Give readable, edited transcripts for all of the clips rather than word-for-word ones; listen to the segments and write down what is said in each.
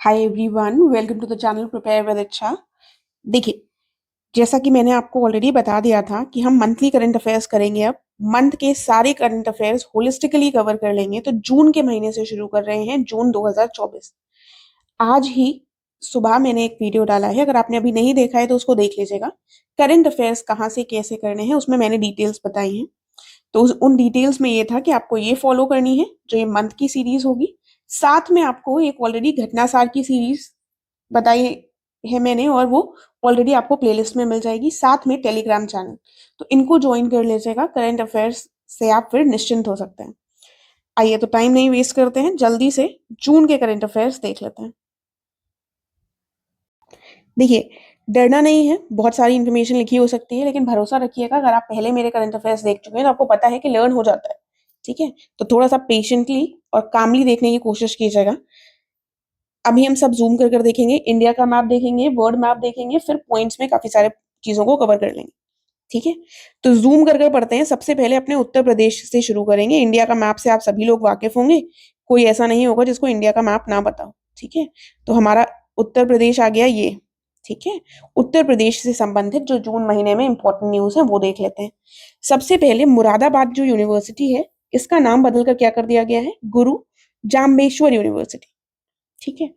Hi everyone, welcome to the channel prepare with Ichha. देखिए, जैसा कि मैंने आपको ऑलरेडी बता दिया था कि हम मंथली करंट अफेयर्स करेंगे। अब मंथ के सारे करंट अफेयर्स होलिस्टिकली कवर कर लेंगे। तो जून के महीने से शुरू कर रहे हैं, जून 2024। आज ही सुबह मैंने एक वीडियो डाला है, अगर आपने अभी नहीं देखा है तो उसको देख लीजिएगा। करंट अफेयर्स कहाँ से कैसे करने हैं उसमें मैंने डिटेल्स बताई हैं। तो उन डिटेल्स में ये था कि आपको ये फॉलो करनी है, जो ये मंथ की सीरीज होगी। साथ में आपको एक ऑलरेडी घटनासार की सीरीज बताई है मैंने, और वो ऑलरेडी आपको प्लेलिस्ट में मिल जाएगी, साथ में टेलीग्राम चैनल। तो इनको ज्वाइन कर लीजिएगा, करंट अफेयर्स से आप फिर निश्चिंत हो सकते हैं। आइए, तो टाइम नहीं वेस्ट करते हैं, जल्दी से जून के करंट अफेयर्स देख लेते हैं। देखिए, डरना नहीं है, बहुत सारी इन्फॉर्मेशन लिखी हो सकती है, लेकिन भरोसा रखिएगा, अगर आप पहले मेरे करंट अफेयर्स देख चुके हैं तो आपको पता है कि लर्न हो जाता है। ठीक है, तो थोड़ा सा पेशेंटली और कामली देखने की कोशिश कीजिएगा। अभी हम सब जूम कर कर देखेंगे, इंडिया का मैप देखेंगे, वर्ल्ड मैप देखेंगे, फिर पॉइंट्स में काफी सारे चीजों को कवर कर लेंगे। ठीक है, तो जूम कर कर पढ़ते हैं। सबसे पहले अपने उत्तर प्रदेश से शुरू करेंगे। इंडिया का मैप से आप सभी लोग वाकिफ होंगे, कोई ऐसा नहीं होगा जिसको इंडिया का मैप ना पता हो। ठीक है, तो हमारा उत्तर प्रदेश आ गया ये। ठीक है, उत्तर प्रदेश से संबंधित जो जून महीने में इंपॉर्टेंट न्यूज है वो देख लेते हैं। सबसे पहले मुरादाबाद जो यूनिवर्सिटी है, इसका नाम बदलकर क्या कर दिया गया है, गुरु जाम्बेश्वर यूनिवर्सिटी। ठीक है,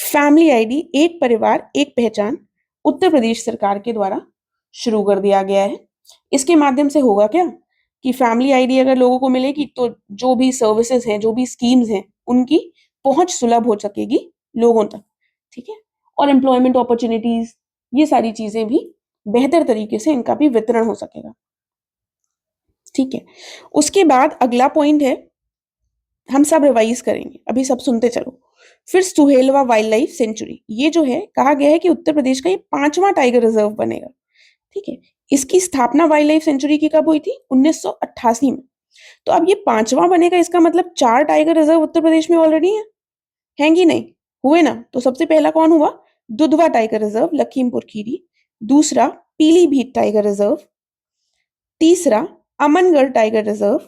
फैमिली आईडी एक परिवार एक पहचान उत्तर प्रदेश सरकार के द्वारा शुरू कर दिया गया है। इसके माध्यम से होगा क्या कि फैमिली आईडी अगर लोगों को मिलेगी तो जो भी सर्विसेज हैं, जो भी स्कीम्स हैं, उनकी पहुंच सुलभ हो सकेगी लोगों तक। ठीक है, और एम्प्लॉयमेंट अपॉर्चुनिटीज, ये सारी चीजें भी बेहतर तरीके से इनका भी वितरण हो सकेगा। ठीक है, उसके बाद अगला पॉइंट है, हम सब रिवाइज करेंगे, अभी सब सुनते चलो। फिर सुहेलवा वाइल्ड लाइफ सेंचुरी, ये जो है कहा गया है कि उत्तर प्रदेश का ये 5वां टाइगर रिजर्व बनेगा। ठीक है, इसकी स्थापना वाइल्ड लाइफ सेंचुरी की कब हुई थी, 1988 में। तो अब ये 5वां बनेगा, इसका मतलब 4 टाइगर रिजर्व उत्तर प्रदेश में ऑलरेडी हैं कि नहीं हुए ना। तो सबसे पहला कौन हुआ, दुधवा टाइगर रिजर्व लखीमपुर खीरी। दूसरा पीलीभीत टाइगर रिजर्व। तीसरा अमनगढ़ टाइगर रिजर्व।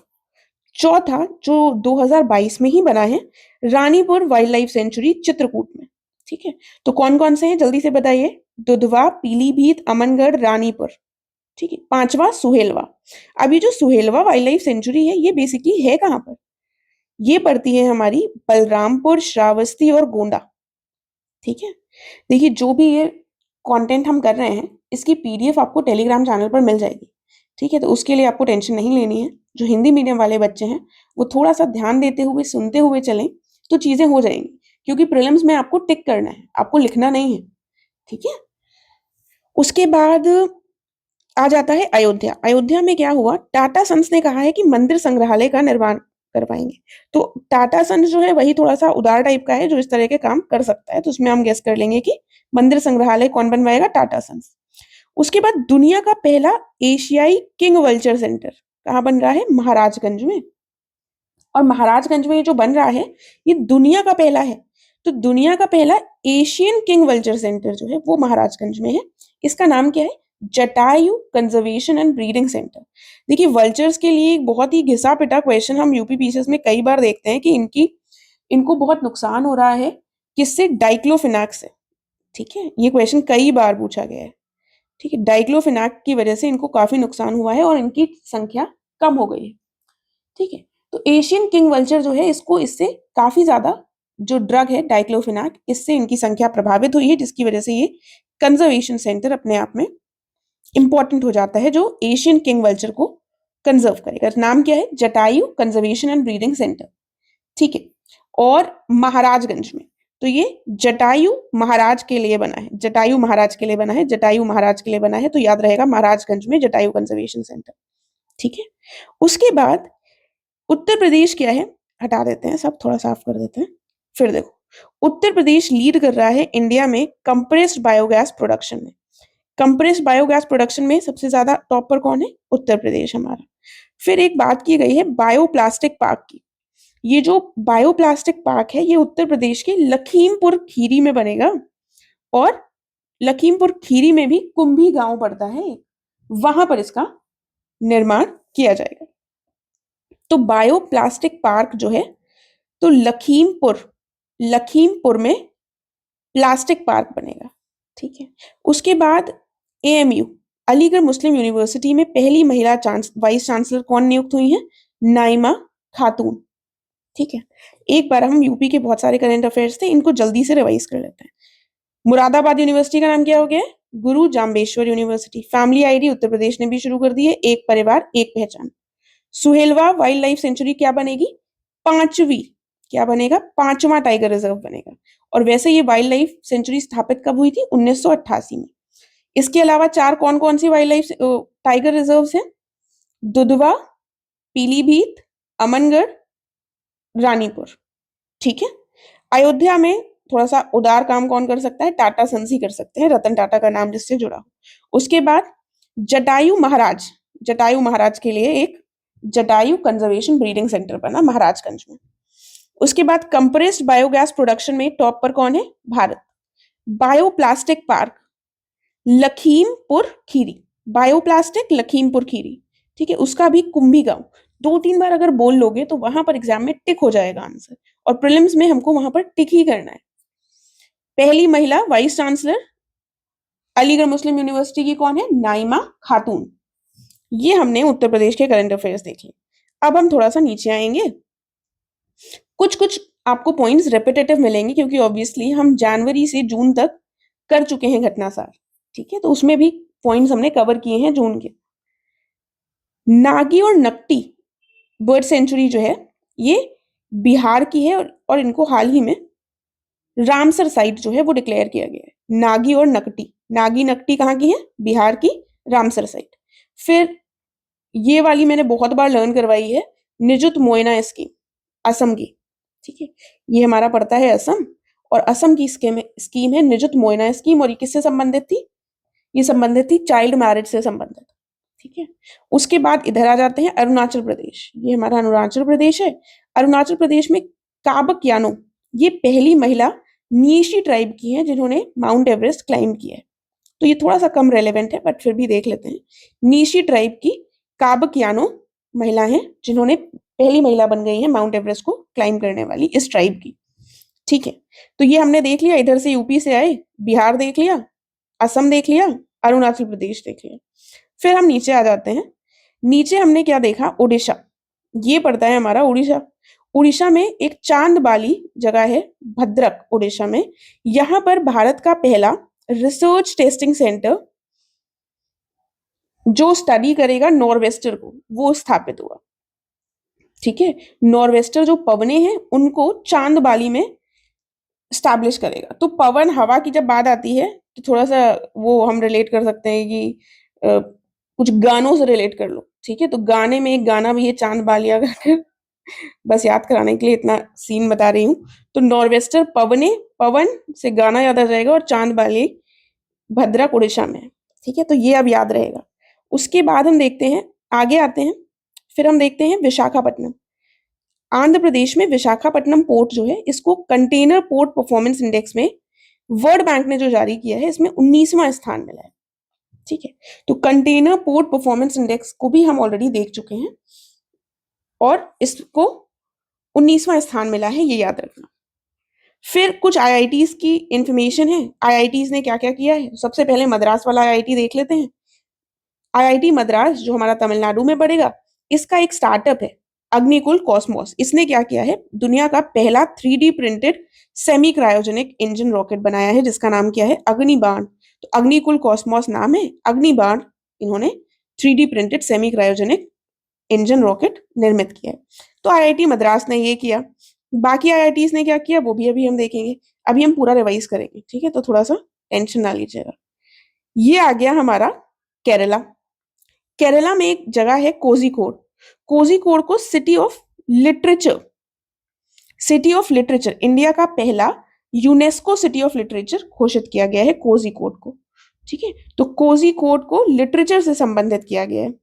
चौथा जो 2022 में ही बना है, Ranipur wild life sanctuary Chitrakoot में। ठीक है, तो कौन कौन से हैं जल्दी से बताइए, दुधवा, पीलीभीत, अमनगढ़, रानीपुर। ठीक है, 5वां सुहेलवा। अभी जो सुहेलवा वाइल्ड लाइफ सेंचुरी है, ये बेसिकली है कहाँ पर, ये पड़ती है हमारी बलरामपुर, श्रावस्ती और गोंडा। ठीक है, देखिए जो भी ये कंटेंट हम कर रहे हैं, इसकी पीडीएफ आपको टेलीग्राम चैनल पर मिल जाएगी। ठीक है, तो उसके लिए आपको टेंशन नहीं लेनी है। जो हिंदी मीडियम वाले बच्चे हैं, वो थोड़ा सा ध्यान देते हुए सुनते हुए चलें, तो चीजें हो जाएंगी। क्योंकि प्रीलिम्स में आपको टिक करना है, आपको लिखना नहीं है। ठीक है, उसके बाद आ जाता है अयोध्या। अयोध्या में क्या हुआ, टाटा सन्स ने कहा है कि मंदिर संग्रहालय का निर्माण करवाएंगे। तो टाटा सन्स जो है वही थोड़ा सा उदार टाइप का है, जो इस तरह के काम कर सकता है। तो उसमें हम गेस कर लेंगे कि मंदिर संग्रहालय कौन बनवाएगा, टाटा सन्स। उसके बाद दुनिया का पहला एशियाई किंग वल्चर सेंटर कहाँ बन रहा है, महाराजगंज में। और महाराजगंज में ये जो बन रहा है, ये दुनिया का पहला है। तो दुनिया का पहला एशियन किंग वल्चर सेंटर जो है वो महाराजगंज में है। इसका नाम क्या है, Jatayu conservation and breeding centre. देखिए, वल्चर्स के लिए एक बहुत ही घिसा पिटा क्वेश्चन हम यूपी पीसीएस में कई बार देखते हैं कि इनको बहुत नुकसान हो रहा है, किससे, डाइक्लोफिनैक से। ठीक है, ये क्वेश्चन कई बार पूछा गया है। ठीक है, डाइक्लोफिनैक की वजह से इनको काफी नुकसान हुआ है और इनकी संख्या कम हो गई है। ठीक है, तो एशियन किंग वल्चर जो है, इसको इससे काफी ज्यादा, जो ड्रग है डाइक्लोफिनैक, इससे इनकी संख्या प्रभावित हुई है, जिसकी वजह से ये कंजर्वेशन सेंटर अपने आप में इंपॉर्टेंट हो जाता है, जो एशियन किंग वल्चर को कंजर्व करेगा। नाम क्या है, Jatayu conservation and breeding centre. ठीक है, और महाराजगंज में, तो ये जटायु महाराज के लिए बना है, जटायु महाराज के लिए बना है, जटायु महाराज के लिए बना है, तो याद रहेगा महाराजगंज में जटायु कंजर्वेशन सेंटर। ठीक है, उसके बाद उत्तर प्रदेश क्या है, हटा देते हैं सब, थोड़ा साफ कर देते हैं। फिर देखो, उत्तर प्रदेश लीड कर रहा है इंडिया में कंप्रेस्ड बायोगैस प्रोडक्शन में। कंप्रेस्ड बायोगैस प्रोडक्शन में सबसे ज्यादा टॉप पर कौन है, उत्तर प्रदेश हमारा। फिर एक बात की गई है बायोप्लास्टिक पार्क की। ये जो बायोप्लास्टिक पार्क है, ये उत्तर प्रदेश के लखीमपुर खीरी में बनेगा। और लखीमपुर खीरी में भी कुंभी गांव पड़ता है, वहां पर इसका निर्माण किया जाएगा। तो बायोप्लास्टिक पार्क जो है, तो लखीमपुर लखीमपुर में प्लास्टिक पार्क बनेगा, ठीक है। उसके बाद एएमयू, अलीगढ़ मुस्लिम यूनिवर्सिटी में पहली महिला वाइस चांसलर कौन नियुक्त हुई है? नाइमा खातून, ठीक है। एक बार हम यूपी के बहुत सारे करंट अफेयर्स थे, इनको जल्दी से रिवाइज कर लेते हैं। मुरादाबाद यूनिवर्सिटी का नाम क्या हो गया है? गुरु Jambheshwar university. Family ID Uttar Pradesh ने भी शुरू कर दी है, एक परिवार एक पहचान। सुहेलवा वाइल्ड लाइफ सेंचुरी क्या बनेगी? पांचवी, क्या बनेगा? पांचवा टाइगर रिजर्व बनेगा। और वैसे ये वाइल्ड लाइफ सेंचुरी स्थापित कब हुई थी? 1988 में। इसके अलावा चार कौन कौन सी वाइल्ड लाइफ टाइगर रिजर्व हैं? दुधवा, पीलीभीत, अमनगढ़, रानीपुर, ठीक है। अयोध्या में थोड़ा सा उदार काम कौन कर सकता है? टाटा सन्स ही कर सकते हैं, रतन टाटा का नाम जिससे जुड़ा हो। उसके बाद जटायु महाराज, जटायु महाराज के लिए एक जटायु कंजर्वेशन ब्रीडिंग सेंटर बना महाराजगंज में। उसके बाद कंप्रेस्ड बायोगैस प्रोडक्शन में टॉप पर कौन है? Bharat. Bioplastic park Lakhimpur Kheri, bioplastic Lakhimpur Kheri, ठीक है। उसका भी कुंभीगांव, 2-3 बार अगर बोल लोगे तो वहां पर एग्जाम में टिक हो जाएगा आंसर, और प्रीलिम्स में हमको वहां पर टिक ही करना है। पहली महिला वाइस चांसलर अलीगढ़ मुस्लिम यूनिवर्सिटी की कौन है? नाइमा खातून। ये हमने उत्तर प्रदेश के करंट अफेयर्स देखे। अब हम थोड़ा सा नीचे आएंगे। कुछ कुछ आपको पॉइंट्स रेपिटेटिव मिलेंगे क्योंकि ऑब्वियसली हम जनवरी से जून तक कर चुके हैं घटनासार, ठीक है। तो उसमें भी पॉइंट्स हमने कवर किए हैं जून के। नागी और नकटी बर्ड सेंचुरी जो है ये बिहार की है, और इनको हाल ही में रामसर साइट जो है वो डिक्लेयर किया गया है। नागी और नकटी, नागी नकटी कहाँ की है? बिहार की रामसर साइट। फिर ये वाली मैंने बहुत बार लर्न करवाई है, निजुत मोयना स्कीम, असम की, ठीक है। ये हमारा पड़ता है असम, और असम की स्कीम है निजुत मोयना स्कीम, और ये किससे संबंधित थी? ये संबंधित थी चाइल्ड मैरिज से संबंधित, ठीक है। उसके बाद इधर आ जाते हैं अरुणाचल प्रदेश, ये हमारा अरुणाचल प्रदेश है। अरुणाचल प्रदेश में काबक यानो, ये पहली महिला नीशी ट्राइब की है जिन्होंने माउंट एवरेस्ट क्लाइंब किया है। तो ये थोड़ा सा कम रेलेवेंट है, बट फिर भी देख लेते हैं। नीशी ट्राइब की काबक यानो महिला है जिन्होंने पहली महिला बन गई है माउंट एवरेस्ट को क्लाइंब करने वाली इस ट्राइब की, ठीक है। तो ये हमने देख लिया, इधर से यूपी से आए, बिहार देख लिया, असम देख लिया, अरुणाचल प्रदेश देख लिया। फिर हम नीचे आ जाते हैं। नीचे हमने क्या देखा? उड़ीसा, ये पड़ता है हमारा उड़ीसा। उड़ीसा में एक चांदबाली जगह है, भद्रक उड़ीसा में। यहां पर भारत का पहला रिसर्च टेस्टिंग सेंटर जो स्टडी करेगा नॉर्वेस्टर को, वो स्थापित हुआ, ठीक है। नॉर्वेस्टर जो पवने हैं उनको चांदबाली में स्टैब्लिश करेगा। तो पवन हवा की जब बात आती है तो थोड़ा सा वो हम रिलेट कर सकते हैं कि कुछ गानों से रिलेट कर लो, ठीक है। तो गाने में एक गाना भी है चांद बालिया करके, बस याद कराने के लिए इतना सीन बता रही हूँ। तो नॉर्वेस्टर पवने, पवन से गाना याद आ जाएगा, और चांद बाली भद्रक उड़ीसा में, ठीक है। तो ये अब याद रहेगा। उसके बाद हम देखते हैं, आगे आते हैं, फिर हम देखते हैं विशाखापट्टनम। आंध्र प्रदेश में विशाखापट्टनम पोर्ट जो है, इसको कंटेनर पोर्ट परफॉर्मेंस इंडेक्स में वर्ल्ड बैंक ने जो जारी किया है, इसमें 19वां स्थान मिला है, ठीक है। तो कंटेनर पोर्ट परफॉर्मेंस इंडेक्स को भी हम ऑलरेडी देख चुके हैं, और इसको 19वां स्थान मिला है, ये याद रखना। फिर कुछ आईआईटीज की इंफॉर्मेशन है, आईआईटीज ने क्या क्या किया है। सबसे पहले मद्रास वाला आईआईटी देख लेते हैं। आईआईटी मद्रास जो हमारा तमिलनाडु में पड़ेगा, इसका एक स्टार्टअप है अग्निकुल कॉस्मोस। इसने क्या किया है? दुनिया का पहला 3D printed semi cryogenic engine rocket बनाया है, जिसका नाम क्या है? अग्निबाण। तो अग्निकुल कॉस्मोस नाम है, अग्निबाण इन्होंने 3D printed semi cryogenic engine rocket निर्मित किया है। तो आईआईटी मद्रास ने ये किया। बाकी आईआईटीज ने क्या किया वो भी अभी हम देखेंगे। अभी हम पूरा रिवाइज करेंगे, ठीक है। तो थोड़ा सा टेंशन ना लीजिएगा। ये आ गया हमारा केरला। केरला में एक जगह है कोझिकोड। कोझिकोड को city of literature, city of literature, India का पहला यूनेस्को सिटी ऑफ लिटरेचर घोषित किया गया है कोझिकोड को, ठीक है। तो कोझिकोड को लिटरेचर से संबंधित किया गया है।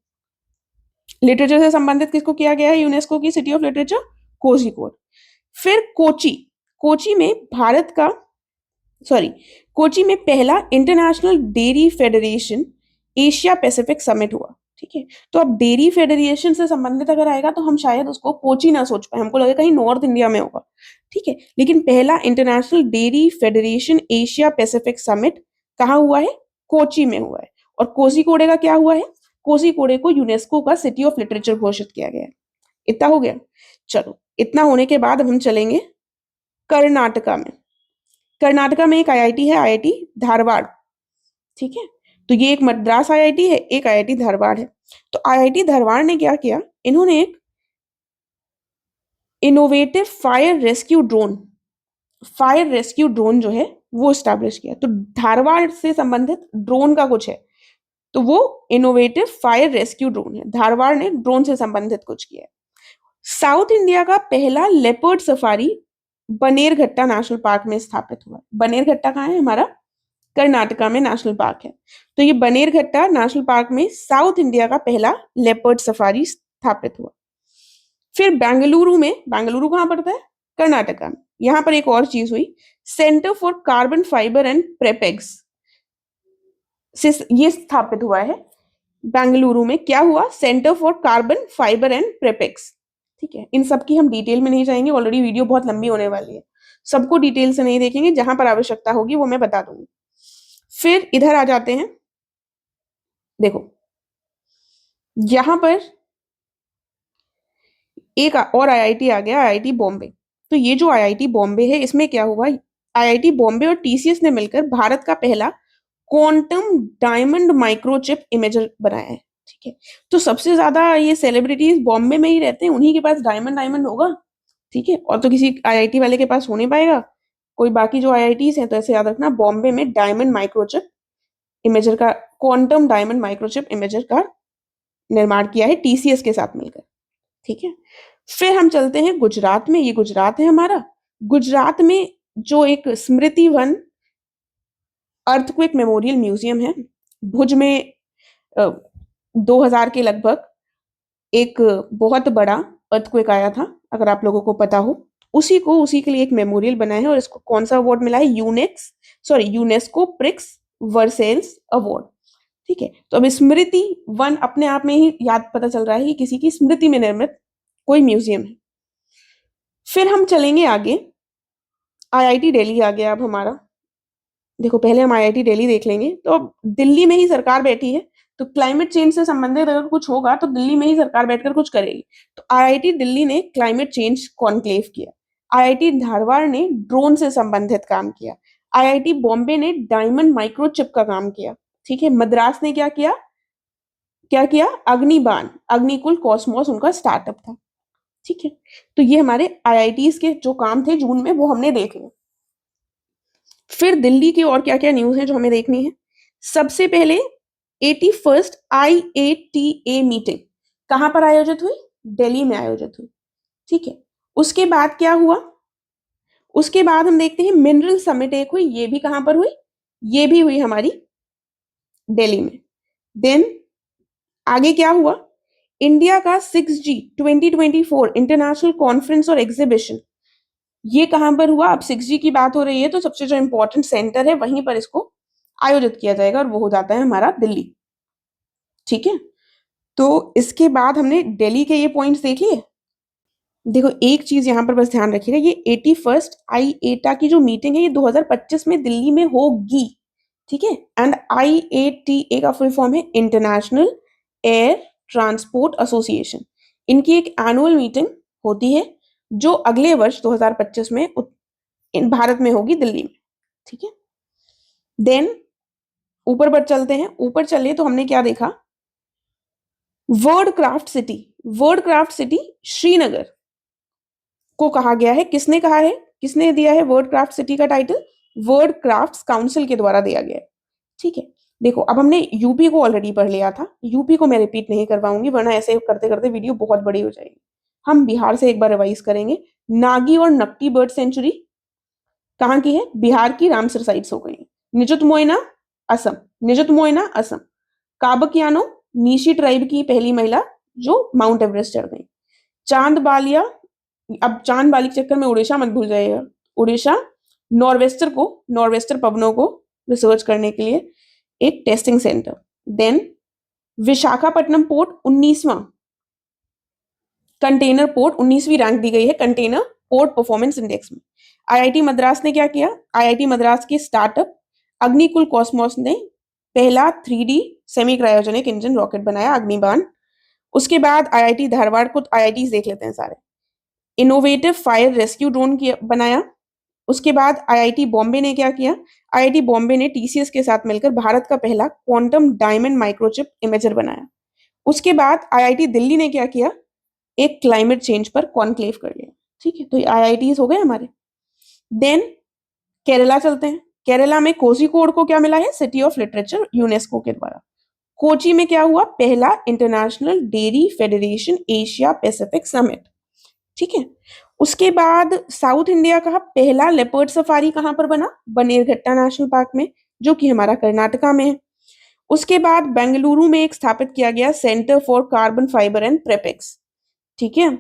लिटरेचर से संबंधित किसको किया गया है यूनेस्को की सिटी ऑफ लिटरेचर? कोझिकोड। फिर कोची, कोची में भारत का कोची में पहला international dairy federation Asia Pacific summit हुआ, ठीक है। तो अब डेयरी फेडरेशन से संबंधित अगर आएगा तो हम शायद उसको कोची ना सोच पाए, हमको लगे कहीं नॉर्थ इंडिया में होगा, ठीक है। लेकिन पहला international dairy federation Asia Pacific summit कहाँ हुआ है? कोची में हुआ है। और कोझीकोडे का क्या हुआ है? कोझीकोडे को यूनेस्को का सिटी ऑफ लिटरेचर घोषित किया गया है। इतना हो गया। चलो, इतना होने के बाद अब हम चलेंगे कर्नाटका में। कर्नाटका में एक आईआईटी है, आईआईटी धारवाड़, ठीक है। तो ये एक मद्रास आईआईटी है, एक आईआईटी धारवाड़ है। तो आईआईटी धारवाड़ ने क्या किया, इन्होंने एक इनोवेटिव फायर रेस्क्यू ड्रोन जो है वो स्टैब्लिश किया। तो धारवाड़ से संबंधित ड्रोन का कुछ है, तो वो इनोवेटिव फायर रेस्क्यू ड्रोन है। धारवाड़ ने ड्रोन से संबंधित कुछ किया है। साउथ इंडिया का पहला leopard safari Bannerghatta national park में स्थापित हुआ। बनेरघट्टा कहाँ है? हमारा कर्नाटका में नेशनल पार्क है। तो ये बनेरघट्टा नेशनल पार्क में साउथ इंडिया का पहला लेपर्ड सफारी स्थापित हुआ। फिर बेंगलुरु कहाँ पड़ता है? कर्नाटका में। यहां पर एक और चीज हुई, centre for carbon fibre and prepregs से ये स्थापित हुआ है। बेंगलुरु में क्या हुआ? Centre for carbon fibre and prepregs, ठीक है। इन सब की हम डिटेल में नहीं जाएंगे, ऑलरेडी वीडियो बहुत लंबी होने वाली है, सबको डिटेल से नहीं देखेंगे, जहां पर आवश्यकता होगी वो मैं बता दूंगी। फिर इधर आ जाते हैं, देखो यहां पर एक और आईआईटी आ गया, आईआईटी बॉम्बे। तो ये जो आईआईटी बॉम्बे है, इसमें क्या हुआ, आईआईटी बॉम्बे और टीसीएस ने मिलकर भारत का पहला क्वांटम डायमंड माइक्रोचिप इमेजर बनाया है, ठीक है। तो सबसे ज्यादा ये सेलिब्रिटीज बॉम्बे में ही रहते हैं, उन्हीं के पास डायमंड होगा, ठीक है। और तो किसी आईआईटी वाले के पास हो नहीं पाएगा। कोई बाकी जो आईआईटीज हैं, तो ऐसे याद रखना, बॉम्बे में डायमंड माइक्रोचिप इमेजर का, क्वांटम डायमंड माइक्रोचिप इमेजर का निर्माण किया है टीसीएस के साथ मिलकर, ठीक है। फिर हम चलते हैं गुजरात में। ये गुजरात है हमारा। गुजरात में जो एक स्मृति वन अर्थक्वेक मेमोरियल म्यूजियम है, भुज में 2000 के लगभग एक बहुत बड़ा अर्थक्वेक आया था, अगर आप लोगों को पता हो। उसी के लिए एक मेमोरियल बना है, और इसको कौन सा अवार्ड मिला है? यूनेस्को प्रिक्स वर्सेल्स अवार्ड, ठीक है। तो अब स्मृति वन अपने आप में ही याद पता चल रहा है कि किसी की स्मृति में निर्मित कोई म्यूजियम है। फिर हम चलेंगे आगे, आईआईटी दिल्ली आ गया अब हमारा। देखो, पहले हम आईआईटी दिल्ली देख लेंगे। तो अब दिल्ली में ही सरकार बैठी है, तो क्लाइमेट चेंज से संबंधित अगर कुछ होगा तो दिल्ली में ही सरकार बैठकर कुछ करेगी। तो आईआईटी दिल्ली ने क्लाइमेट चेंज कॉन्क्लेव किया। आईआईटी धारवाड़ ने ड्रोन से संबंधित काम किया। आईआईटी बॉम्बे ने डायमंड माइक्रोचिप का काम किया, ठीक है। मद्रास ने क्या किया? अग्निबाण, अग्निकुल कॉस्मोस उनका स्टार्टअप था, ठीक है। तो ये हमारे आईआईटीज के जो काम थे जून में, वो हमने देख लिया। फिर दिल्ली की और क्या क्या न्यूज है जो हमें देखनी है। सबसे पहले 81st IATA मीटिंग कहां पर आयोजित हुई? दिल्ली में आयोजित हुई, ठीक है। उसके बाद क्या हुआ? उसके बाद हम देखते हैं मिनरल समिट एक हुई, ये भी कहां पर हुई? ये भी हुई हमारी दिल्ली में। देन आगे क्या हुआ? इंडिया का 6G 2024 इंटरनेशनल कॉन्फ्रेंस और एग्जीबिशन, ये कहां पर हुआ? अब 6G की बात हो रही है, तो सबसे जो इंपॉर्टेंट सेंटर है वहीं पर इसको आयोजित किया जाएगा, और वो हो जाता है हमारा दिल्ली, ठीक है। तो इसके बाद हमने दिल्ली के ये पॉइंट्स देख लिए। देखो, एक चीज यहां पर बस ध्यान रखिएगा, ये 81st IATA की जो मीटिंग है, ये 2025 में दिल्ली में होगी, ठीक है। एंड IATA का फुल फॉर्म है इंटरनेशनल एयर ट्रांसपोर्ट एसोसिएशन। इनकी एक एनुअल मीटिंग होती है, जो अगले वर्ष 2025 में भारत में होगी, दिल्ली में, ठीक है। देन ऊपर पर चलते हैं। ऊपर चले तो हमने क्या देखा? वर्ल्ड क्राफ्ट सिटी श्रीनगर को कहा गया है। किसने कहा है? किसने दिया है वर्ल्ड क्राफ्ट सिटी का टाइटल? वर्ल्ड क्राफ्ट काउंसिल के द्वारा दिया गया है, ठीक है। देखो, अब हमने यूपी को ऑलरेडी पढ़ लिया था, यूपी को मैं रिपीट नहीं करवाऊंगी, वरना ऐसे करते करते वीडियो बहुत बड़ी हो जाएगी। हम बिहार से एक बार रिवाइज करेंगे। नागी और नकटी बर्ड सेंचुरी कहाँ की है? बिहार की रामसर साइट्स हो गई। निजुत मोइना असम। काबकियानो नीशी ट्राइब की पहली महिला जो माउंट एवरेस्ट चढ़ गई। चांद बालिया, अब चांद बाली के चक्कर में उड़ीसा मत भूल जाइएगा। उड़ीसा नॉर्वेस्टर पवनों को रिसर्च करने के लिए एक testing centre. Then Visakhapatnam port 19वां कंटेनर पोर्ट, 19वीं रैंक दी गई है कंटेनर पोर्ट परफॉर्मेंस इंडेक्स में। आईआईटी मद्रास ने क्या किया, आईआईटी मद्रास के स्टार्टअप अग्निकुल कॉस्मोस ने पहला 3D semi cryogenic engine rocket बनाया, अग्निबाण। उसके बाद आईआईटी धारवाड़, को आईआईटी देख लेते हैं सारे। इनोवेटिव फायर रेस्क्यू ड्रोन बनाया। उसके बाद आईआईटी बॉम्बे ने क्या किया, आईआईटी बॉम्बे ने टीसीएस के साथ मिलकर भारत का पहला क्वांटम डायमंड माइक्रोचिप इमेजर बनाया। उसके बाद आईआईटी दिल्ली ने क्या किया, एक क्लाइमेट चेंज पर कॉन्क्लेव कर लिया। ठीक है, तो ये आईआईटीज हो गए हमारे। देन केरला चलते हैं। केरला में कोझिकोड को क्या मिला है, सिटी ऑफ लिटरेचर, यूनेस्को के द्वारा। कोची में क्या हुआ, पहला international dairy federation Asia Pacific summit. ठीक है, उसके बाद साउथ इंडिया का पहला लेपर्ड सफारी कहां पर बना, बनेरघट्टा नेशनल पार्क में, जो कि हमारा कर्नाटका में है। उसके बाद बेंगलुरु में एक स्थापित किया गया centre for carbon fibre and prepregs. ठीक है,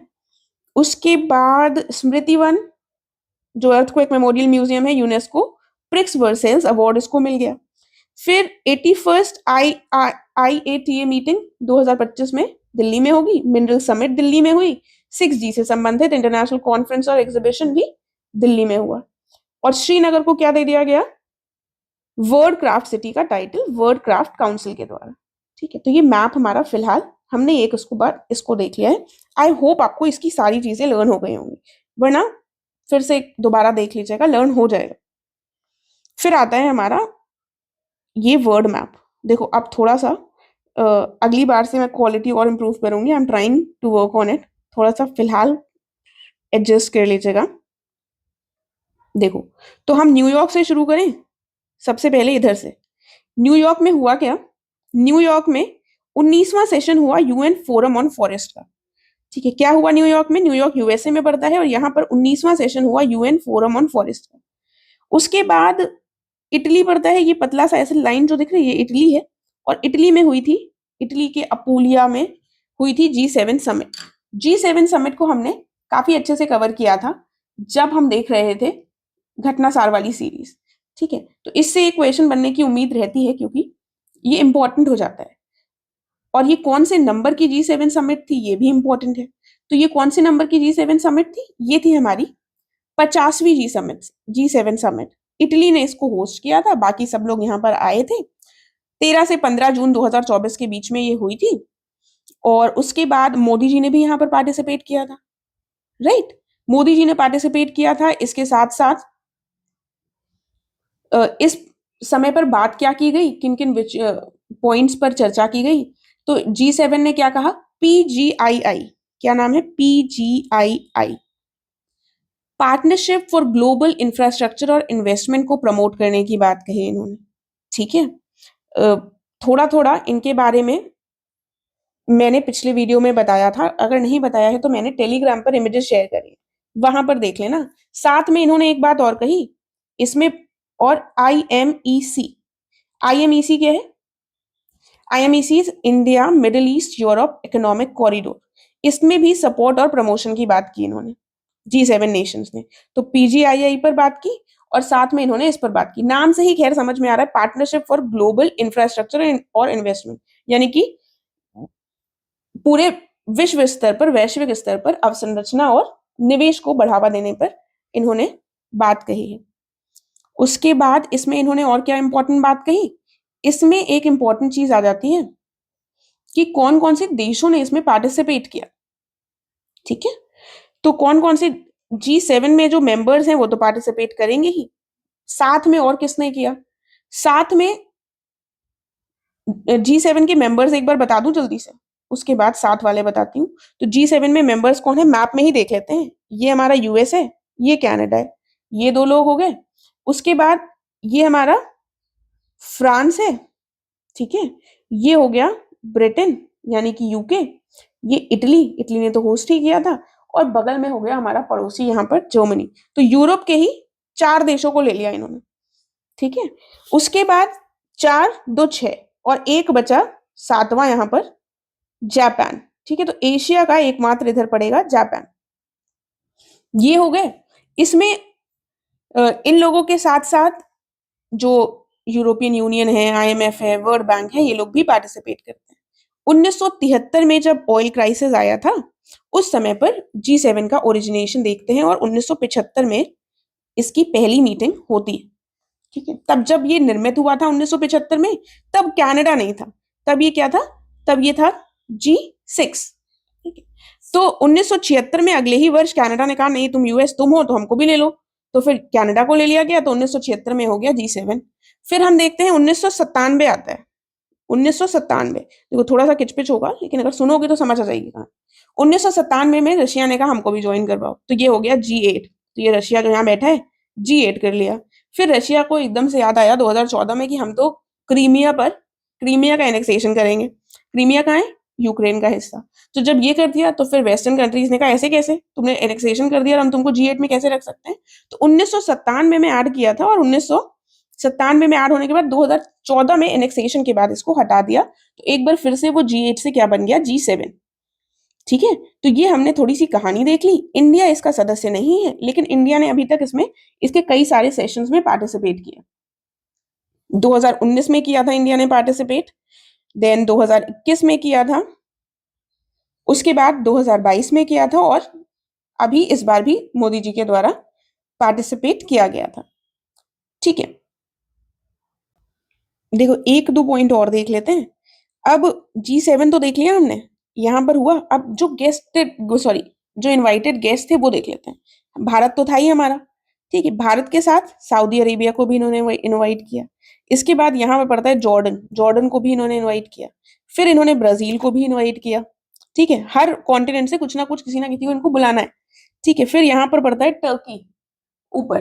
उसके बाद स्मृति वन, जो अर्थक्वेक मेमोरियल म्यूजियम है, यूनेस्को प्रिक्स वर्सेल्स अवार्ड इसको मिल गया। फिर 81st IATA मीटिंग 2025 में दिल्ली में होगी, मिनरल समिट दिल्ली में हुई, 6G से संबंधित इंटरनेशनल कॉन्फ्रेंस और एग्जीबिशन भी दिल्ली में हुआ। और श्रीनगर को क्या दे दिया गया, वर्ल्ड क्राफ्ट सिटी का टाइटल वर्ल्ड क्राफ्ट काउंसिल के द्वारा। ठीक है, तो ये मैप हमारा फिलहाल हमने एक उसको बाद इसको देख लिया है। आई होप आपको इसकी सारी चीजें लर्न हो गई होंगी, वरना फिर से दोबारा देख लीजिएगा, लर्न हो जाएगा। फिर आता है हमारा ये वर्ड मैप। देखो अब थोड़ा सा अगली बार से मैं क्वालिटी और इम्प्रूव करूंगी, I am trying to work on it. थोड़ा सा फिलहाल एडजस्ट कर लीजिएगा। देखो, तो हम न्यूयॉर्क से शुरू करें। सबसे पहले इधर से न्यूयॉर्क में हुआ क्या, न्यूयॉर्क में 19वां सेशन हुआ यूएन फोरम ऑन फॉरेस्ट का। ठीक है, क्या हुआ न्यूयॉर्क में, न्यूयॉर्क यूएसए में पड़ता है, और यहाँ पर 19वां सेशन हुआ यूएन फोरम ऑन फॉरेस्ट का। उसके बाद इटली पड़ता है, ये पतला सा ऐसे लाइन जो दिख रही है, ये इटली है, और इटली में हुई थी, इटली के अपूलिया में हुई थी G7 समिट। G7 समिट को हमने काफी अच्छे से कवर किया था जब हम देख रहे थे घटनासार वाली सीरीज। ठीक है, तो इससे एक क्वेश्चन बनने की उम्मीद रहती है, क्योंकि ये इंपॉर्टेंट हो जाता है। और ये कौन से नंबर की G7 समिट थी, ये भी इंपॉर्टेंट है। तो ये कौन से नंबर की G7 समिट थी, ये थी हमारी 50वीं G7 समिट। इटली ने इसको होस्ट किया था, बाकी सब लोग यहाँ पर आए थे। 13 से 15 जून 2024 के बीच में ये हुई थी। और उसके बाद मोदी जी ने भी यहाँ पर पार्टिसिपेट किया था, राइट। मोदी जी ने पार्टिसिपेट किया था। इसके साथ साथ इस समय पर बात क्या की गई, किन किन पॉइंट्स पर चर्चा की गई, तो G7 ने क्या कहा, PGII, क्या नाम है, PGII, partnership for global infrastructure और इन्वेस्टमेंट को प्रमोट करने की बात कही इन्होंने। ठीक है, थोड़ा थोड़ा इनके बारे में मैंने पिछले वीडियो में बताया था, अगर नहीं बताया है तो मैंने टेलीग्राम पर इमेजेस शेयर करी, वहां पर देख लेना। साथ में इन्होंने एक बात और कही इसमें, और IMEC, IMEC क्या है, IMEC India middle east Europe economic corridor, इसमें भी सपोर्ट और प्रमोशन की बात की इन्होंने G7 नेशंस ने। तो PGII पर बात की और साथ में इन्होंने इस पर बात की। नाम से ही खैर समझ में आ रहा है, पार्टनरशिप फॉर ग्लोबल इंफ्रास्ट्रक्चर और इन्वेस्टमेंट, यानी कि पूरे विश्व स्तर पर, वैश्विक स्तर पर अवसंरचना और निवेश को बढ़ावा देने पर इन्होंने बात कही है। उसके बाद इसमें इन्होंने और क्या इंपॉर्टेंट बात कही, इसमें एक इंपॉर्टेंट चीज आ जाती है कि कौन कौन से देशों ने इसमें पार्टिसिपेट किया। ठीक है, तो कौन कौन से G7 में जो मेंबर्स हैं वो तो पार्टिसिपेट करेंगे ही, साथ में और किसने किया, साथ में G7 के मेंबर्स एक बार बता दूं जल्दी से, उसके बाद साथ वाले बताती हूँ। तो G7 में मेंबर्स कौन है, मैप में ही देख लेते हैं। ये हमारा यूएस है, ये कनाडा है, ये दो लोग हो गए। उसके बाद ये हमारा फ्रांस है, ठीक है, ये हो गया ब्रिटेन यानी कि यूके, ये इटली, इटली ने तो होस्ट ही किया था, और बगल में हो गया हमारा पड़ोसी यहाँ पर जर्मनी। तो यूरोप के ही 4 देशों को ले लिया इन्होंने। ठीक है, उसके बाद 4 2 6 और एक बचा 7वां यहाँ पर जापान। ठीक है, तो एशिया का एकमात्र इधर पड़ेगा जापान। ये हो गए। इसमें इन लोगों के साथ साथ जो यूरोपियन यूनियन है, IMF है, वर्ल्ड बैंक है, ये लोग भी पार्टिसिपेट करते हैं। 1973 में जब ऑयल क्राइसिस आया था, उस समय पर G7 का ओरिजिनेशन देखते हैं और 1975 में इसकी पहली मीटिंग होती है। ठीक है, तब जब ये निर्मित हुआ था 1975 में, तब कनाडा नहीं था, तब ये क्या था, तब ये था G6। ठीक है, तो 1976 में अगले ही वर्ष कनाडा ने कहा नहीं तुम यूएस तुम हो तो हमको भी ले लो, तो फिर कनाडा को ले लिया गया, तो 1976 में हो गया G7। फिर हम देखते हैं 1997 आता है। 1997 देखो थोड़ा सा किचपिच होगा, लेकिन अगर सुनोगे तो समझ आ जाएगी कहानी। 1997 में रशिया ने कहा हमको भी ज्वाइन करवाओ, तो ये हो गया G8। तो ये रशिया जो यहाँ बैठा है G8 कर लिया। फिर रशिया को एकदम से याद आया 2014 में कि हम तो क्रीमिया का एनेक्सेशन करेंगे। क्रीमिया कहाँ है, यूक्रेन का हिस्सा। तो जब ये कर दिया तो फिर वेस्टर्न कंट्रीज ने कहा ऐसे कैसे, तुमने एनेक्सेशन कर दिया और हम तुमको G8 में कैसे रख सकते हैं। तो 1997 में ऐड किया था, और 1997 में ऐड होने के बाद 2014 में एनेक्सेशन के बाद इसको हटा दिया, तो एक बार फिर से वो G8 से क्या बन गया, G7। ठीक है, तो ये हमने थोड़ी सी कहानी देख ली। इंडिया इसका सदस्य नहीं है, लेकिन इंडिया ने अभी तक इसमें इसके कई सारे सेशंस में पार्टिसिपेट किया। 2019 में किया था इंडिया ने पार्टिसिपेट, देन 2021 में किया था, उसके बाद 2022 में किया था, और अभी इस बार भी मोदी जी के द्वारा पार्टिसिपेट किया गया था। ठीक है, देखो एक दो पॉइंट और देख लेते हैं। अब G7 तो देख लिया हमने, यहां पर हुआ। अब जो जो इनवाइटेड गेस्ट थे वो देख लेते हैं। भारत तो था ही हमारा, ठीक है, भारत के साथ सऊदी अरेबिया को भी इन्होंने इनवाइट किया। इसके बाद यहाँ पर पड़ता है जॉर्डन, जॉर्डन को भी इन्होंने इनवाइट किया। फिर इन्होंने ब्राजील को भी इनवाइट किया। ठीक है, हर कॉन्टिनेंट से कुछ ना कुछ किसी ना किसी को इनको बुलाना है। ठीक है, फिर यहाँ पर पड़ता है टर्की ऊपर।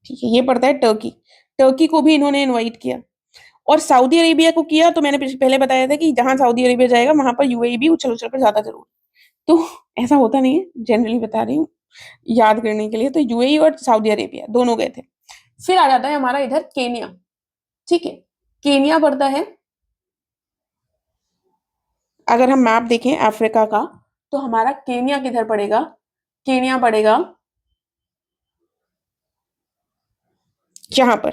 ठीक है, ये पड़ता है टर्की, टर्की को भी इन्होंने इनवाइट किया। और सऊदी अरेबिया को किया, तो मैंने पहले बताया था कि जहां सऊदी अरेबिया जाएगा वहां पर यूएई भी उछल उछल कर ज्यादा जरूर। तो ऐसा होता नहीं है, जनरली बता रही हूँ याद करने के लिए। तो यूएई और सऊदी अरेबिया दोनों गए थे। फिर आ जाता है हमारा इधर केनिया। ठीक है, केनिया पड़ता है, अगर हम मैप देखें अफ्रीका का, तो हमारा केनिया किधर पड़ेगा, केनिया पड़ेगा यहाँ पर।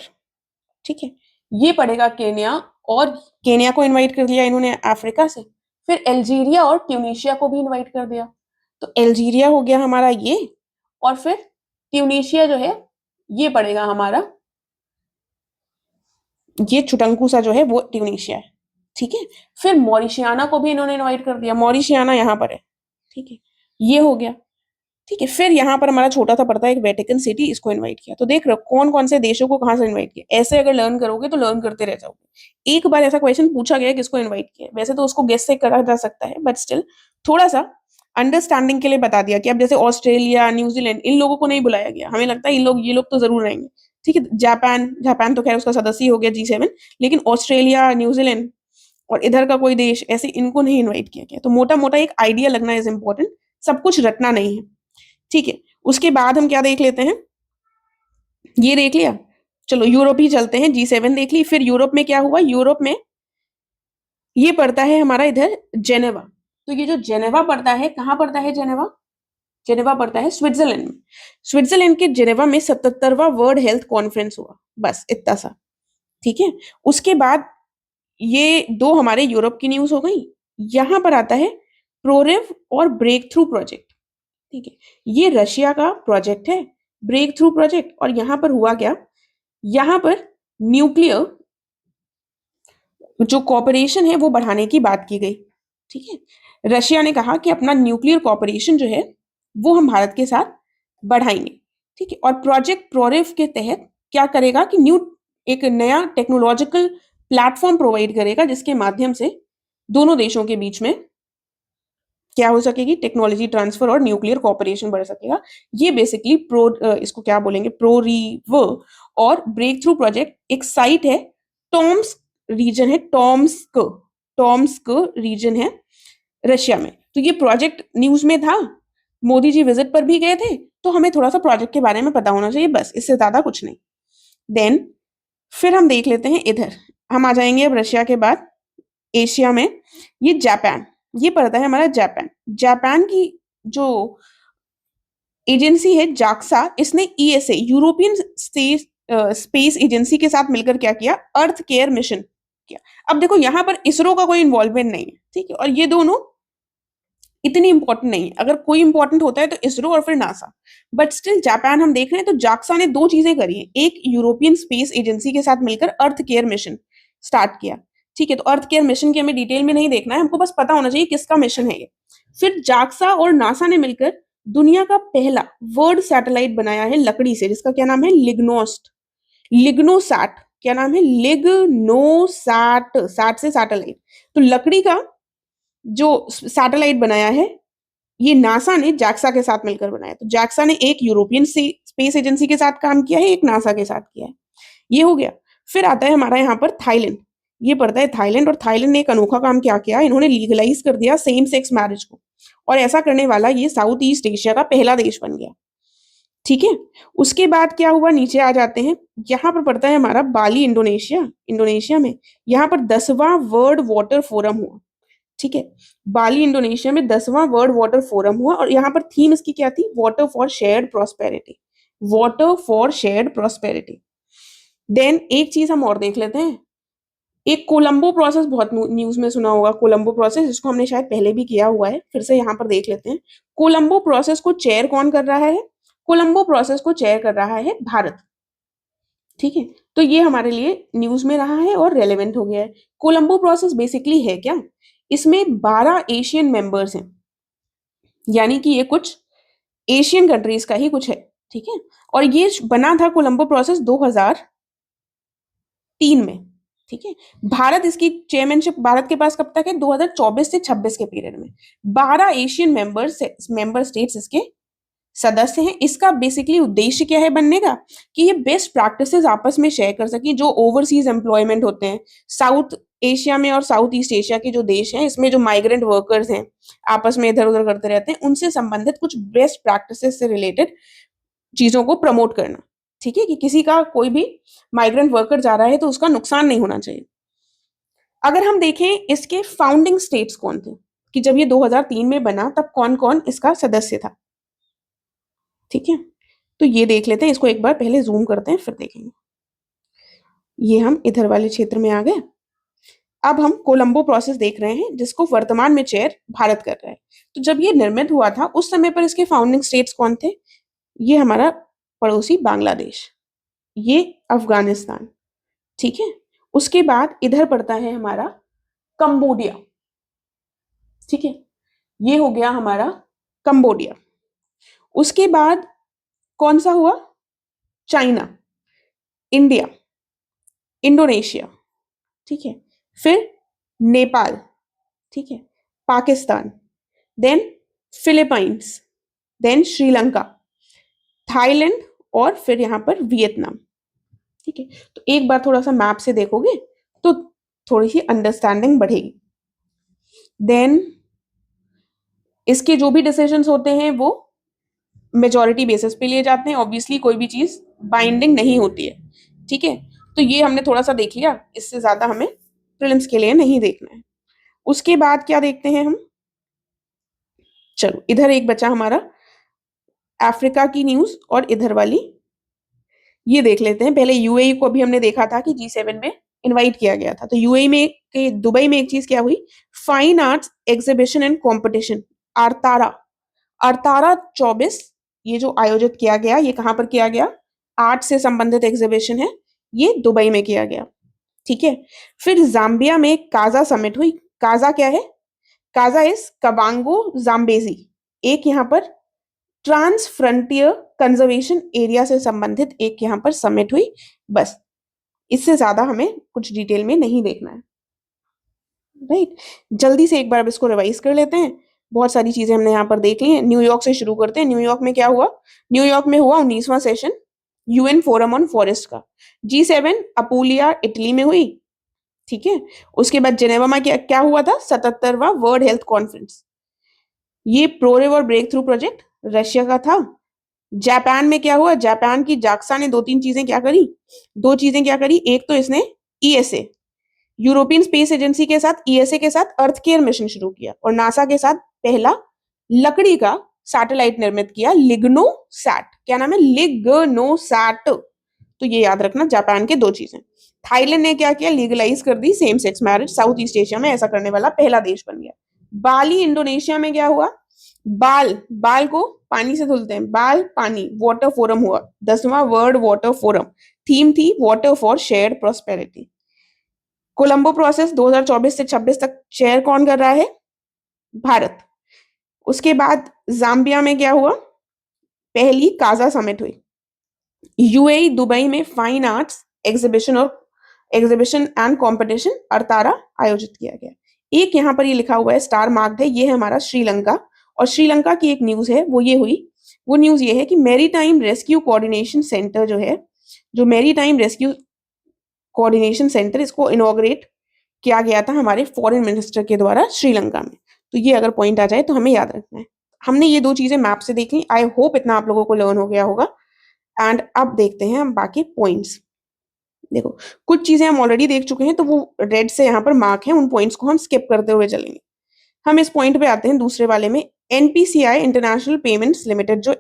ठीक है, ये पड़ेगा केनिया, और केनिया को इनवाइट कर लिया इन्होंने अफ्रीका से। फिर अल्जीरिया और ट्यूनीशिया को भी इनवाइट कर दिया। तो अल्जीरिया हो गया हमारा ये, और फिर ट्यूनीशिया जो है ये पड़ेगा हमारा, ये छुटंकू सा जो है वो ट्यूनीशिया है। ठीक है, फिर मॉरिशियाना को भी इन्होंने इनवाइट कर दिया, मॉरिशियाना यहाँ पर है। ठीक है, ये हो गया। ठीक है, फिर यहाँ पर हमारा छोटा सा पड़ता है एक वेटिकन सिटी, इसको इनवाइट किया। तो देख रहे हो कौन कौन से देशों को कहाँ से इनवाइट किया। ऐसे अगर लर्न करोगे तो लर्न करते रह जाओगे। एक बार ऐसा क्वेश्चन पूछा गया किसको इनवाइट किया, वैसे तो उसको गेस से करा जा सकता है, बट स्टिल थोड़ा सा अंडरस्टैंडिंग के लिए बता दिया कि अब जैसे ऑस्ट्रेलिया न्यूजीलैंड इन लोगों को नहीं बुलाया गया, हमें लगता है ये लोग तो जरूर रहेंगे। ठीक है, जापान, जापान तो खैर उसका सदस्य हो गया G7, लेकिन ऑस्ट्रेलिया न्यूजीलैंड और इधर का कोई देश ऐसे इनको नहीं इन्वाइट किया गया। तो मोटा मोटा एक आइडिया लगना इज इम्पोर्टेंट, सब कुछ रटना नहीं है। ठीक है, उसके बाद हम क्या देख लेते हैं, ये देख लिया। चलो यूरोप ही चलते हैं, G7 देख ली। फिर यूरोप में क्या हुआ, यूरोप में ये पड़ता है हमारा इधर जेनेवा। तो ये जो जेनेवा पड़ता है, कहाँ पड़ता है जेनेवा, जेनेवा पड़ता है स्विट्जरलैंड में। स्विट्जरलैंड के जेनेवा में 77वां वर्ल्ड हेल्थ कॉन्फ्रेंस हुआ, बस इतना सा। ठीक है, उसके बाद ये दो हमारे यूरोप की न्यूज हो गई। यहां पर आता है प्रोरेव और ब्रेक थ्रू प्रोजेक्ट। ठीक है, ये रशिया का प्रोजेक्ट है, ब्रेक थ्रू प्रोजेक्ट। और यहां पर हुआ क्या, यहां पर न्यूक्लियर जो कॉपरेशन है वो बढ़ाने की बात की गई। ठीक है, रशिया ने कहा कि अपना न्यूक्लियर कॉपरेशन जो है वो हम भारत के साथ बढ़ाएंगे। ठीक है, और प्रोजेक्ट प्रोरेव के तहत क्या करेगा कि एक नया टेक्नोलॉजिकल प्लेटफॉर्म प्रोवाइड करेगा, जिसके माध्यम से दोनों देशों के बीच में क्या हो सकेगी, टेक्नोलॉजी ट्रांसफर और न्यूक्लियर कॉपरेशन बढ़ सकेगा। ये बेसिकली इसको क्या बोलेंगे, प्रोरीव और ब्रेक थ्रू प्रोजेक्ट एक साइट है, टॉम्स्क रीजन है, टॉम्स्क रीजन है रशिया में। तो ये प्रोजेक्ट न्यूज में था, मोदी जी विजिट पर भी गए थे, तो हमें थोड़ा सा प्रोजेक्ट के बारे में पता होना चाहिए, बस इससे ज्यादा कुछ नहीं। देन फिर हम देख लेते हैं इधर, हम आ जाएंगे अब रशिया के बाद एशिया में। ये जापान, ये पड़ता है हमारा जापान। जापान की जो एजेंसी है जाक्सा, इसने ईएसए यूरोपियन स्पेस एजेंसी के साथ मिलकर क्या किया, अर्थ केयर मिशन किया। अब देखो यहाँ पर इसरो का कोई इन्वॉल्वमेंट नहीं है, ठीक है, और ये दोनों इतनी इंपॉर्टेंट नहीं है। अगर कोई इंपॉर्टेंट होता है तो इसरो और फिर नासा, बट स्टिल जापान हम देख रहे हैं तो जाक्सा ने दो चीजें करी हैं। एक, यूरोपियन स्पेस एजेंसी के साथ मिलकर अर्थ केयर मिशन स्टार्ट किया, ठीक है। तो अर्थ केयर मिशन की हमें डिटेल में नहीं देखना है, हमको बस पता होना चाहिए किसका मिशन है ये। फिर जाक्सा और नासा ने मिलकर दुनिया का पहला वर्ल्ड सैटेलाइट बनाया है लकड़ी से, जिसका क्या नाम है, लिग्नोसैट। क्या नाम है, लिग्नोसैट, सैट से सैटेलाइट। तो लकड़ी का जो सैटेलाइट बनाया है ये नासा ने जैक्सा के साथ मिलकर बनाया। तो जैक्सा ने एक यूरोपियन स्पेस एजेंसी के साथ काम किया है, एक नासा के साथ किया है। ये हो गया। फिर आता है हमारा यहाँ पर थाईलैंड। ये पड़ता है थाईलैंड, और थाईलैंड ने एक अनोखा काम क्या किया, इन्होंने लीगलाइज कर दिया सेम सेक्स मैरिज को, और ऐसा करने वाला ये साउथ ईस्ट एशिया का पहला देश बन गया, ठीक है। उसके बाद क्या हुआ, नीचे आ जाते हैं, यहाँ पर पड़ता है हमारा बाली, इंडोनेशिया। इंडोनेशिया में यहाँ पर 10वां वर्ल्ड वाटर फोरम हुआ, ठीक है। बाली इंडोनेशिया में 10वां वर्ल्ड वाटर फोरम हुआ, और यहाँ पर थीम इसकी क्या थी, water for shared prosperity, water for shared prosperity. Then एक चीज हम और देख लेते हैं, एक कोलंबो प्रोसेस, बहुत न्यूज में सुना होगा कोलंबो प्रोसेस, जिसको हमने शायद पहले भी किया हुआ है, फिर से यहाँ पर देख लेते हैं। कोलंबो प्रोसेस को चेयर कौन कर रहा है, कोलंबो प्रोसेस को चेयर कर रहा है भारत, ठीक है। तो ये हमारे लिए न्यूज में रहा है और रेलेवेंट हो गया है। कोलंबो प्रोसेस बेसिकली है क्या, इसमें 12 एशियन मेंबर्स हैं, यानी कि ये कुछ एशियन कंट्रीज का ही कुछ है, ठीक है। और ये बना था कोलंबो प्रोसेस 2003 में, ठीक है। भारत इसकी चेयरमैनशिप भारत के पास कब तक है, 2024 से 26 के पीरियड में। 12 एशियन मेंबर स्टेट्स इसके सदस्य हैं। इसका बेसिकली उद्देश्य क्या है बनने का, कि ये बेस्ट प्रैक्टिसेस आपस में शेयर कर सकें। जो ओवरसीज एम्प्लॉयमेंट होते हैं साउथ एशिया में और साउथ ईस्ट एशिया के जो देश हैं, इसमें जो माइग्रेंट वर्कर्स हैं आपस में इधर उधर करते रहते हैं, उनसे संबंधित कुछ बेस्ट प्रैक्टिसेस से रिलेटेड चीजों को प्रमोट करना, ठीक है, कि किसी का कोई भी माइग्रेंट वर्कर जा रहा है तो उसका नुकसान नहीं होना चाहिए। अगर हम देखें इसके फाउंडिंग स्टेट्स कौन थे, कि जब ये 2003 में बना तब कौन कौन इसका सदस्य था, ठीक है। तो ये देख लेते हैं, इसको एक बार पहले जूम करते हैं फिर देखेंगे। ये हम इधर वाले क्षेत्र में आ गए। अब हम कोलंबो प्रोसेस देख रहे हैं, जिसको वर्तमान में चेयर भारत कर रहा है। तो जब ये निर्मित हुआ था उस समय पर इसके फाउंडिंग स्टेट्स कौन थे, ये हमारा पड़ोसी बांग्लादेश, ये अफगानिस्तान, ठीक है। उसके बाद इधर पड़ता है हमारा कंबोडिया, ठीक है, ये हो गया हमारा कंबोडिया। उसके बाद कौन सा हुआ, चाइना, इंडिया, इंडोनेशिया, ठीक है, फिर नेपाल, ठीक है, Pakistan, then Philippines, then Sri Lanka, Thailand, और फिर यहाँ पर वियतनाम, ठीक है। तो एक बार थोड़ा सा मैप से देखोगे तो थोड़ी सी अंडरस्टैंडिंग बढ़ेगी। देन इसके जो भी डिसीजंस होते हैं वो मेजॉरिटी बेसिस पे लिए जाते हैं, ऑब्वियसली कोई भी चीज बाइंडिंग नहीं होती है, ठीक है। तो ये हमने थोड़ा सा देख लिया, इससे ज्यादा हमें प्रीलिम्स के लिए नहीं देखना है। उसके बाद क्या देखते हैं हम, चलो इधर एक बचा हमारा अफ्रीका की न्यूज, और इधर वाली ये देख लेते हैं। पहले यूएई को अभी हमने देखा था कि G7 में इनवाइट किया गया था। तो यूएई में दुबई में एक चीज क्या हुई, fine arts exhibition and competition, आरतारा, आरतारा 24 ये जो आयोजित किया गया, ये कहाँ पर किया गया, आर्ट से संबंधित एग्जीबिशन है, ये दुबई में किया गया, ठीक है। फिर जाम्बिया में काजा समिट हुई। काजा क्या है, काजा इज कबांगो जाम्बेजी, एक यहाँ पर ट्रांस फ्रंटियर कंजर्वेशन एरिया से संबंधित एक यहाँ पर समिट हुई। बस इससे ज्यादा हमें कुछ डिटेल में नहीं देखना है, राइट। जल्दी से एक बार अब इसको रिवाइज कर लेते हैं। बहुत सारी चीजें हमने यहाँ पर देख ली हैं। न्यूयॉर्क से शुरू करते हैं। न्यूयॉर्क में क्या हुआ, न्यूयॉर्क में हुआ 19वां session UN forum on forest का। G7 अपूलिया इटली में हुई, ठीक है। उसके बाद जेनेवा में क्या क्या हुआ था, 77वां वर्ल्ड हेल्थ कॉन्फ्रेंस। ये pro river breakthrough project Russia का था। जापान में क्या हुआ, जापान की जाक्सा ने दो चीजें क्या करी। एक तो इसने ईएसए, यूरोपियन स्पेस एजेंसी के साथ, ईएसए के साथ अर्थ केयर मिशन शुरू किया, और नासा के साथ पहला लकड़ी का सैटेलाइट निर्मित किया, लिग्नो सैट। क्या नाम है, लिग्नो सैट, तो ये याद रखना, जापान के 2 चीजें। थाईलैंड ने क्या किया, लीगलाइज कर the same sex marriage, south east Asia में ऐसा करने वाला पहला देश बन गया। बाली इंडोनेशिया में क्या हुआ, बाल बाल को पानी से धुलते हैं, बाल पानी, वाटर फोरम हुआ, 10वां वर्ल्ड वाटर फोरम, थीम थी water for shared prosperity. Colombo process 2024 से 26 तक चेयर कौन कर रहा है, भारत। उसके बाद जाम्बिया में क्या हुआ, पहली काजा समिट हुई। यूएई दुबई में fine arts exhibition and competition अरतारा आयोजित किया गया। एक यहाँ पर ये लिखा हुआ है स्टार मार्क्ड है, ये है हमारा श्रीलंका। और श्रीलंका की एक न्यूज है, वो न्यूज ये है कि मैरीटाइम रेस्क्यू कोऑर्डिनेशन सेंटर जो है, जो मैरीटाइम रेस्क्यू कोऑर्डिनेशन सेंटर, इसको इनॉग्रेट किया गया था हमारे फॉरेन मिनिस्टर के द्वारा श्रीलंका में। तो ये अगर पॉइंट आ जाए तो हमें याद रखना है। हमने ये 2 चीजें मैप से देख ली, आई होप इतना आप लोगों को लर्न हो गया होगा। एंड अब देखते हैं हम बाकी पॉइंट्स। देखो कुछ चीजें हम ऑलरेडी देख चुके हैं, तो वो रेड से यहाँ पर मार्क है, उन पॉइंट्स को हम स्किप करते हुए चलेंगे। हम इस पॉइंट पे आते हैं दूसरे वाले में, एनपीसीआई इंटरनेशनल पेमेंट्स लिमिटेड जो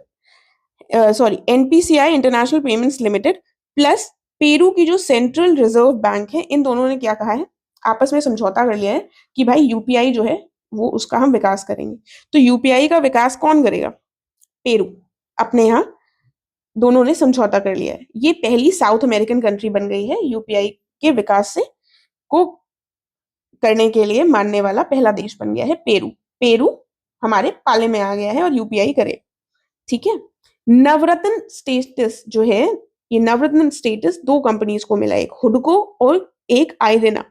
NPCI international payments limited plus Peru की जो सेंट्रल रिजर्व बैंक है, इन दोनों ने क्या कहा है, आपस में समझौता कर लिया है कि भाई यूपीआई जो है वो उसका हम विकास करेंगे। तो यूपीआई का विकास कौन करेगा, पेरू, अपने यहाँ दोनों ने समझौता कर लिया है। ये पहली साउथ अमेरिकन कंट्री बन गई है यूपीआई के विकास से को करने के लिए मानने वाला पहला देश बन गया है पेरू। पेरू हमारे पाले में आ गया है और यूपीआई करे, ठीक है। नवरत्न स्टेटस जो है, ये नवरत्न स्टेटस 2 कंपनीज को मिला, एक हुडको और एक आयरेना।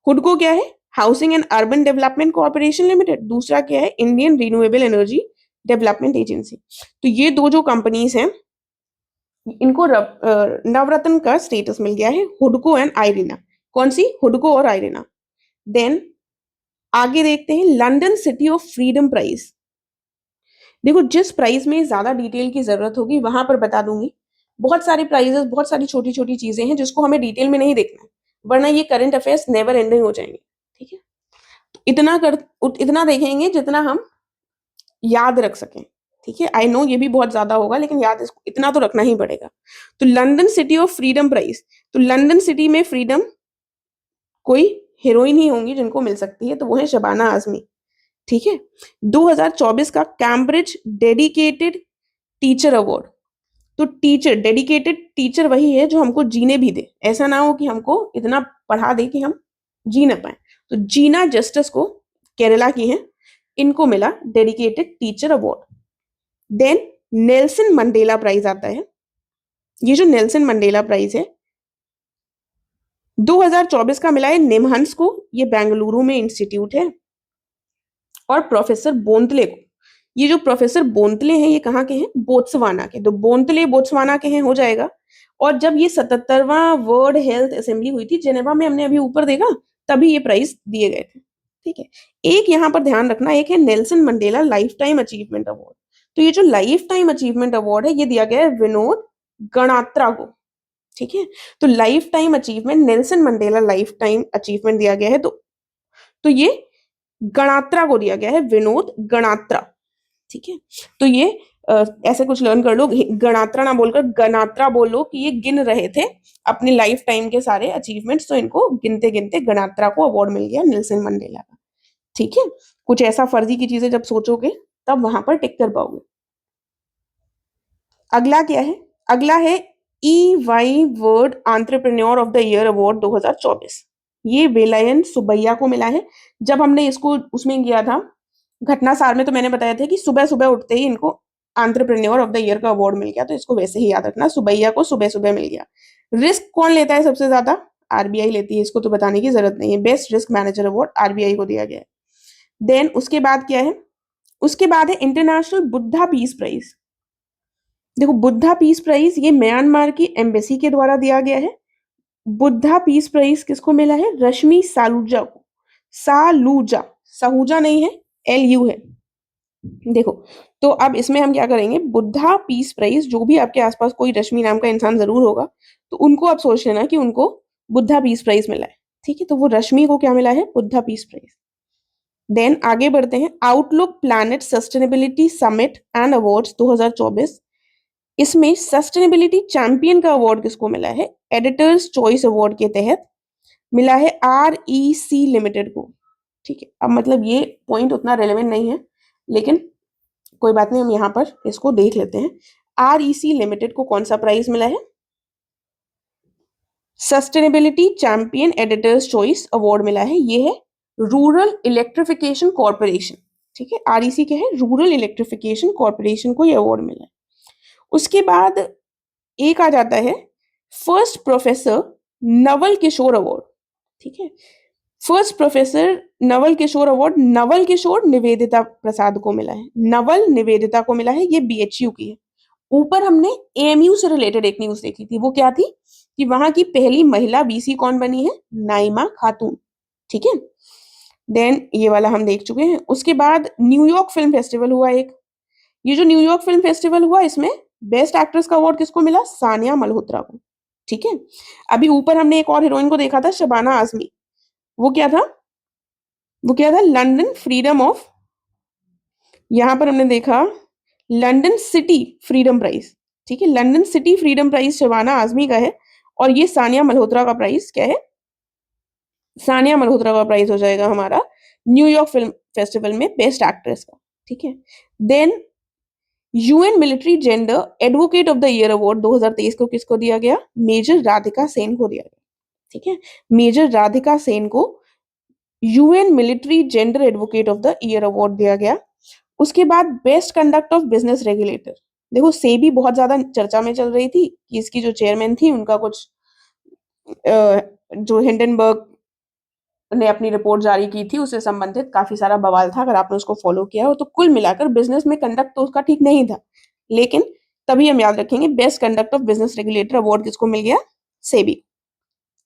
हुडको क्या है, housing and urban development corporation limited, दूसरा क्या है, Indian renewable energy development agency. तो ये 2 जो कंपनीज हैं, इनको नवरत्न का स्टेटस मिल गया है, हुडको एंड आयरेना। कौन सी, हुडको और आयरेना। देन आगे देखते हैं London city of freedom prize. देखो जिस प्राइस में ज्यादा डिटेल की जरूरत होगी वहां पर बता दूंगी। बहुत सारे प्राइजेस, बहुत सारी छोटी छोटी चीजें हैं जिसको हमें डिटेल में नहीं देखना है, वरना ये करंट अफेयर्स नेवर एंडिंग हो जाएंगे, ठीक है। तो इतना देखेंगे जितना हम याद रख सकें, ठीक है। आई नो ये भी बहुत ज्यादा होगा, लेकिन याद इसको इतना तो रखना ही पड़ेगा। तो London city of freedom prize, तो लंदन सिटी में फ्रीडम कोई हीरोइन ही होंगी जिनको मिल सकती है, तो वो है शबाना आजमी, ठीक है। 2024 का कैम्ब्रिज डेडिकेटेड टीचर अवार्ड। तो टीचर, डेडिकेटेड टीचर वही है जो हमको जीने भी दे, ऐसा ना हो कि हमको इतना पढ़ा दे कि हम जी ना पाए। तो जीना जस्टिस को, केरला की हैं, इनको मिला dedicated teacher award. Then Nelson Mandela prize आता है। ये जो नेल्सन मंडेला प्राइज है 2024 का मिला है निमहंस को, ये बेंगलुरु में इंस्टीट्यूट है, और प्रोफेसर बोंतले को। ये जो प्रोफेसर बोंतले हैं ये कहाँ के हैं, बोत्सवाना के। तो बोंतले बोत्सवाना के हैं, हो जाएगा। और जब ये 77वां वर्ल्ड हेल्थ असेंबली हुई थी जेनेवा में, हमने अभी ऊपर देखा, तभी ये प्राइज दिए गए थे, ठीक है। एक यहाँ पर ध्यान रखना, एक है Nelson Mandela life time achievement award. तो ये जो लाइफ टाइम अचीवमेंट अवार्ड है ये दिया गया है विनोद गणात्रा को, ठीक है। तो life time achievement, Nelson Mandela life time achievement दिया गया है, तो ये गणात्रा को दिया गया है, विनोद गणात्रा, ठीक है। तो ये ऐसे कुछ लर्न कर लो, गणात्रा ना बोलकर गणात्रा बोलो, कि ये गिन रहे थे अपनी लाइफ टाइम के सारे अचीवमेंट्स, तो इनको गिनते गिनते गणात्रा को अवार्ड मिल गया नेल्सन मंडेला का, ठीक है। कुछ ऐसा फर्जी की चीजें जब सोचोगे तब वहां पर टिक कर पाओगे। अगला क्या है, अगला है EY world entrepreneur of the year award 2024। ये वेलायन सुबैया को मिला है। जब हमने इसको उसमें किया था घटनासार में, तो मैंने बताया था कि सुबह सुबह उठते ही इनको एंटरप्रेन्योर ऑफ द ईयर का अवार्ड मिल गया, तो इसको वैसे ही याद रखना, सुबैया को सुबह सुबह मिल गया। रिस्क कौन लेता है सबसे ज्यादा, आरबीआई लेती है, इसको तो बताने की जरूरत नहीं है। Best risk manager award RBI को दिया गया है। देन उसके बाद क्या है, उसके बाद है इंटरनेशनल बुद्धा पीस प्राइज। देखो बुद्धा पीस प्राइज ये म्यांमार की एम्बेसी के द्वारा दिया गया है। बुद्धा पीस प्राइज किसको मिला है, रश्मि सालूजा को। सालूजा, साहूजा नहीं है, LU है। देखो तो अब इसमें हम क्या करेंगे, बुद्धा पीस प्राइज, जो भी आपके आसपास कोई रश्मि नाम का इंसान जरूर होगा, तो उनको आप सोच लेना कि उनको बुद्धा पीस प्राइज मिला है, ठीक है। तो वो रश्मि को क्या मिला है, बुद्धा पीस प्राइज। देन आगे बढ़ते हैं, outlook planet sustainability summit and awards 2024। इसमें सस्टेनेबिलिटी चैंपियन का अवार्ड किसको मिला है? एडिटर्स चॉइस अवार्ड के तहत मिला है REC लिमिटेड को। ठीक है, अब मतलब ये पॉइंट उतना रेलेवेंट नहीं है, लेकिन कोई बात नहीं, हम यहाँ पर इसको देख लेते हैं। REC लिमिटेड को कौन सा प्राइज मिला है? Sustainability champion editors choice award मिला है। ये है रूरल इलेक्ट्रिफिकेशन कॉर्पोरेशन। ठीक है, REC क्या है? रूरल इलेक्ट्रिफिकेशन कॉर्पोरेशन को ये अवार्ड मिला है। उसके बाद एक आ जाता है first professor Naval Kishore award. ठीक है, first professor Naval Kishore award Naval Kishore Nivedita प्रसाद को मिला है। नवल निवेदिता को मिला है, ये BHU की है। ऊपर हमने AMU से रिलेटेड एक न्यूज देखी थी, वो क्या थी कि वहां की पहली महिला VC कौन बनी है? नाइमा खातून। ठीक है, देन ये वाला हम देख चुके हैं। उसके बाद न्यूयॉर्क फिल्म फेस्टिवल हुआ एक। ये जो न्यूयॉर्क फिल्म फेस्टिवल हुआ, इसमें बेस्ट एक्ट्रेस का अवार्ड किसको मिला? सानिया मल्होत्रा को। ठीक है, अभी ऊपर हमने एक और हीरोइन को देखा था, शबाना आजमी। वो क्या था? वो क्या था? लंदन फ्रीडम ऑफ, यहां पर हमने देखा लंदन सिटी फ्रीडम प्राइज। ठीक है, London city freedom prize Shabana Azmi का है, और ये सानिया मल्होत्रा का प्राइज क्या है? सानिया मल्होत्रा का प्राइज हो जाएगा हमारा न्यूयॉर्क फिल्म फेस्टिवल में बेस्ट एक्ट्रेस का। ठीक है, then UN military gender advocate of the year award 2023 को किसको दिया गया? मेजर राधिका सेन को दिया गया। ठीक है, मेजर राधिका सेन को UN military gender advocate of the year award दिया गया। उसके बाद best conduct of business regulator. देखो सेबी बहुत ज्यादा चर्चा में चल रही थी कि इसकी जो चेयरमैन थी उनका कुछ जो हिंडनबर्ग ने अपनी रिपोर्ट जारी की थी उससे संबंधित काफी सारा बवाल था। अगर आपने उसको फॉलो किया हो तो कुल मिलाकर बिजनेस में कंडक्ट तो उसका ठीक नहीं था, लेकिन तभी हम याद रखेंगे best conduct of business regulator award किसको मिल गया? सेबी।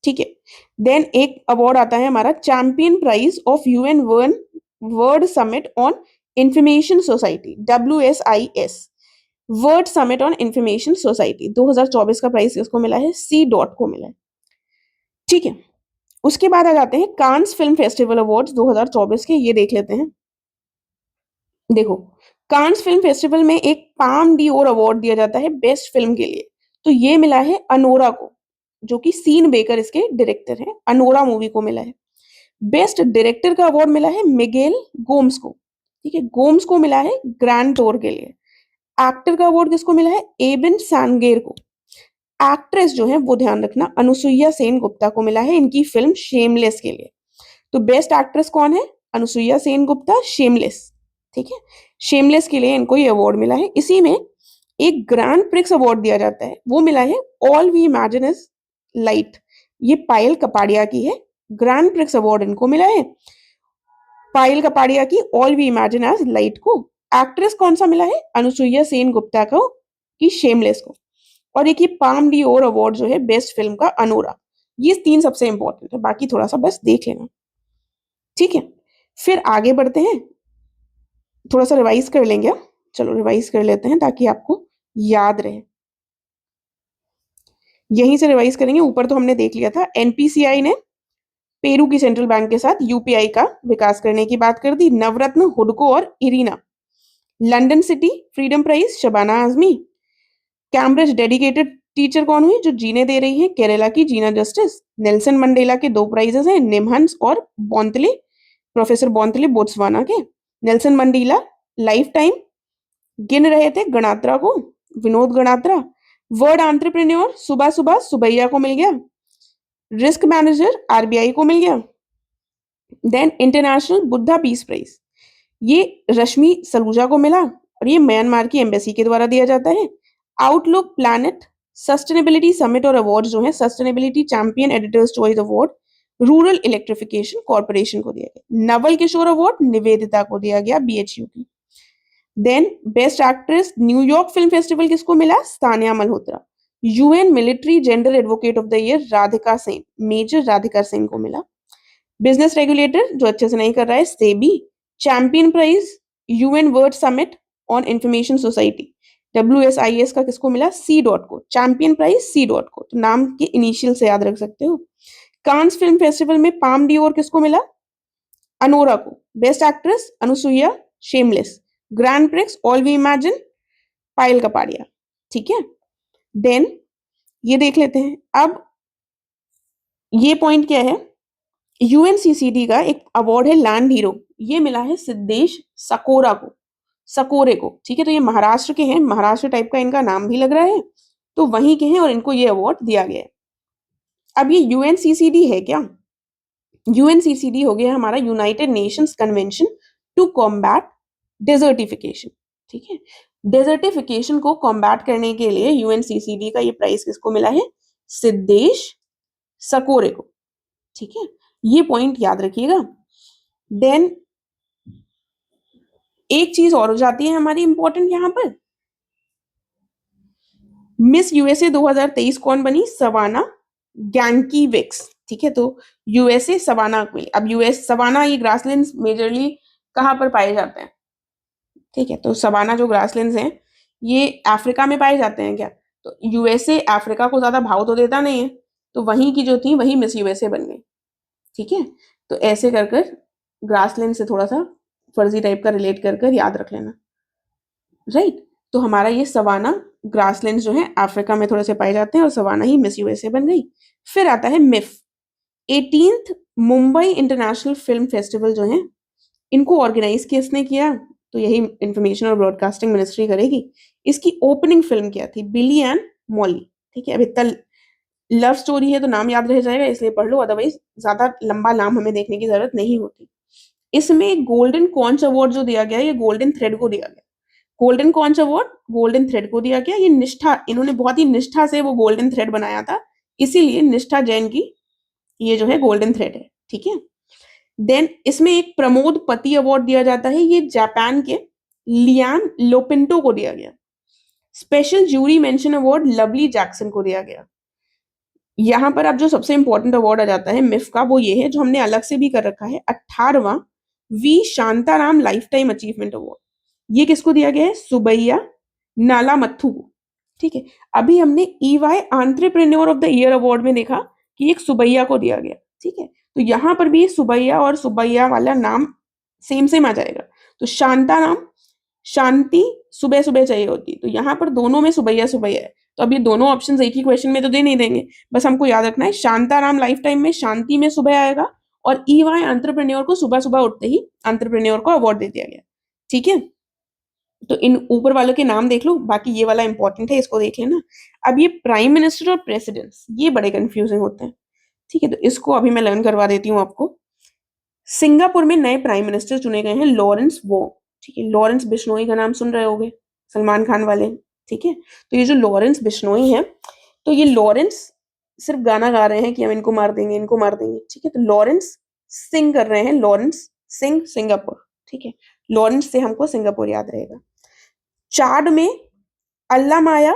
ठीक है, देन एक अवार्ड आता है हमारा champion prize of UN world summit on information society, WSIS world summit on information society 2024 का प्राइज किसको मिला है? C. को मिला है। ठीक है, उसके बाद आ जाते हैं कांस फिल्म फेस्टिवल अवार्ड्स 2024 के, ये देख लेते हैं। देखो, कांस फिल्म फेस्टिवल में एक पाम डी ओर अवार्ड दिया जाता है बेस्ट फिल्म के लिए, तो ये मिला है अनोरा को, जो कि सीन बेकर इसके डायरेक्टर हैं। अनोरा मूवी को मिला है। बेस्ट डायरेक्टर का अवार्ड मिला है मिगेल गोम्स को। ठीक है, गोम्स को मिला है ग्रैंड टूर के लिए। एक्टर का अवार्ड किसको मिला है? एबिन सैंगेर को। एक्ट्रेस जो है वो ध्यान रखना अनुसुईया सेन गुप्ता को मिला है इनकी फिल्म शेमलेस के लिए। तो बेस्ट एक्ट्रेस कौन है? अनुसुईया सेन गुप्ता, शेमलेस। ठीक है, शेमलेस के लिए इनको ये अवार्ड मिला है। इसी में एक ग्रैंड प्रिक्स अवार्ड दिया जाता है, वो मिला है all we imagine is light, ये पायल कपाड़िया की है। ग्रैंड प्रिक्स अवार्ड इनको मिला है, पायल कपाड़िया की all we imagine as light को। एक्ट्रेस कौन सा मिला है? अनुसुईया सेन गुप्ता को, की शेमलेस को। और एक ये पाम डी ओर अवार्ड जो है बेस्ट फिल्म का, अनोरा। ये तीन सबसे इंपॉर्टेंट है, बाकी थोड़ा सा बस देख लेना। ठीक है, फिर आगे बढ़ते हैं, थोड़ा सा रिवाइज कर लेंगे। चलो रिवाइज कर लेते हैं ताकि आपको याद रहे। यहीं से रिवाइज करेंगे। ऊपर तो हमने देख लिया था, NPCI ने पेरू की सेंट्रल बैंक के साथ UPI का विकास करने की बात कर दी। नवरत्न हुडको और इरीना। London city freedom prize Shabana Azmi. Cambridge dedicated teacher कौन हुई? जो जीने दे रही है, केरला की जीना जस्टिस। नेल्सन मंडेला के दो प्राइजेस हैं, निमहंस और बोंतले, प्रोफेसर बोंतले बोत्सवाना के। नेल्सन मंडेला लाइफ टाइम गिन रहे थे गणात्रा को, विनोद गणात्रा। वर्ड एंटरप्रेन्योर सुबह सुबह सुबैया को मिल गया। रिस्क मैनेजर RBI को मिल गया। Then international Buddha peace prize, ये रश्मि सलूजा को मिला, और ये म्यांमार की एम्बेसी के द्वारा दिया जाता है। आउटलुक प्लैनेट सस्टेनेबिलिटी समिट और अवार्ड जो है sustainability champion editors choice award rural electrification corporation को दिया गया। नवल किशोर अवार्ड निवेदिता को दिया गया, BHU की। Then best actress New York film festival किसको मिला? Sanya Malhotra. UN military gender advocate of the year Radhika Sen, major Radhika Sen को मिला। बिजनेस रेगुलेटर जो अच्छे से नहीं कर रहा है, SEBI. Champion prize UN world summit on information society, WSIS का किसको मिला? C. को। Champion prize C. को, तो नाम के इनिशियल से याद रख सकते हो। कांस फिल्म फेस्टिवल में पाम डी ओर किसको मिला? अनोरा को। Best actress? Anasuya, Shameless. Grand Prix All we Imagine, Payal Kapadia. ठीक है, ठीक है। देन ये देख लेते हैं। अब ये पॉइंट क्या है, यूएनसीसीडी का एक अवार्ड है लैंड हीरो, ये मिला है सिद्धेश सकोरे को। ठीक है, तो ये महाराष्ट्र के हैं, महाराष्ट्र टाइप का इनका नाम भी लग रहा है, तो वहीं के हैं और इनको ये अवार्ड दिया गया है। अब ये यूएनसीसीडी है क्या? यूएनसीसीडी हो गया हमारा United Nations convention to combat desertification. ठीक है, डेजर्टिफिकेशन को कॉम्बैट करने के लिए यूएनसीसीडी का ये प्राइज किसको मिला है? सिद्धेश सकोरे को। ठीक है, ये पॉइंट याद रखिएगा। देन एक चीज और हो जाती है हमारी इंपॉर्टेंट यहाँ पर, मिस यूएसए 2023 कौन बनी? सवाना गैंकीविक्स। ठीक है, तो यूएसए सवाना को मिली। अब यूएस सवाना, ये ग्रासलैंड्स मेजरली कहाँ पर पाए जाते हैं? ठीक है, तो सवाना जो ग्रासलैंड्स हैं ये अफ्रीका में पाए जाते हैं क्या? तो यूएसए अफ्रीका को ज्यादा भाव तो देता नहीं है, तो वहीं की जो थी वही मिस यूएसए बन गई। ठीक है, तो ऐसे कर कर ग्रासलैंड से थोड़ा सा फर्जी टाइप का रिलेट कर कर याद रख लेना। राइट, तो हमारा ये सवाना ग्रासलैंड जो है अफ्रीका में थोड़े से पाए जाते हैं और सवाना ही मिस यूएसए बन गई। फिर आता है MIFF, 18th Mumbai international film festival जो है, इनको ऑर्गेनाइज किसने किया? तो यही इंफॉर्मेशन और ब्रॉडकास्टिंग मिनिस्ट्री करेगी। इसकी ओपनिंग फिल्म क्या थी? बिली एंड मॉली। ठीक है, अब इतना लव स्टोरी है तो नाम याद रह जाएगा, इसलिए पढ़ लो, अदरवाइज ज्यादा लंबा नाम हमें देखने की जरूरत नहीं होती। इसमें गोल्डन कॉन्च अवार्ड जो दिया गया है, ये गोल्डन थ्रेड को दिया गया। Golden conch award golden thread को दिया गया। ये निष्ठा, इन्होंने बहुत ही निष्ठा से वो गोल्डन थ्रेड बनाया था, इसीलिए निष्ठा जैन की ये जो है गोल्डन थ्रेड है। ठीक है, देन इसमें एक प्रमोद पति अवार्ड दिया जाता है, ये जापान के लियान लोपिंटो को दिया गया। Special jury mention award Lovely Jackson को दिया गया। यहाँ पर अब जो सबसे इंपॉर्टेंट अवार्ड आ जाता है मिफ का, वो ये है जो हमने अलग से भी कर रखा है, 18वां V Shantaram lifetime achievement award. ये किसको दिया गया है? सुबैया नालामथु को। ठीक है, अभी हमने EY entrepreneur of the year award में देखा कि एक सुबैया को दिया गया। ठीक है, तो यहाँ पर भी सुबैया और सुबैया वाला नाम सेम सेम आ जाएगा। तो शांताराम, शांति सुबह सुबह चाहिए होती, तो यहाँ पर दोनों में सुबैया सुबैया है, तो अब ये दोनों ऑप्शंस एक ही क्वेश्चन में तो दे नहीं देंगे, बस हमको याद रखना है शांताराम लाइफ टाइम में शांति में सुबह आएगा, और ईवाई एंटरप्रेन्योर को सुबह सुबह उठते ही एंटरप्रेन्योर को अवार्ड दे दिया गया। ठीक है, तो इन ऊपर वालों के नाम देख लो, बाकी ये वाला इंपॉर्टेंट है, इसको देख लेना। अब ये प्राइम मिनिस्टर और प्रेसिडेंट्स, ये बड़े कंफ्यूजिंग होते हैं। ठीक है, तो इसको अभी मैं लर्न करवा देती हूँ आपको। सिंगापुर में नए प्राइम मिनिस्टर चुने गए हैं लॉरेंस वो। ठीक है, लॉरेंस बिश्नोई का नाम सुन रहे होगे, सलमान खान वाले। ठीक है, तो ये जो लॉरेंस बिश्नोई है, तो ये लॉरेंस सिर्फ गाना गा रहे हैं कि हम इनको मार देंगे, इनको मार देंगे। ठीक है, तो लॉरेंस सिंग कर रहे हैं, लॉरेंस सिंग सिंगापुर। ठीक है, लॉरेंस से हमको सिंगापुर याद रहेगा। चाड में अल्लाह माया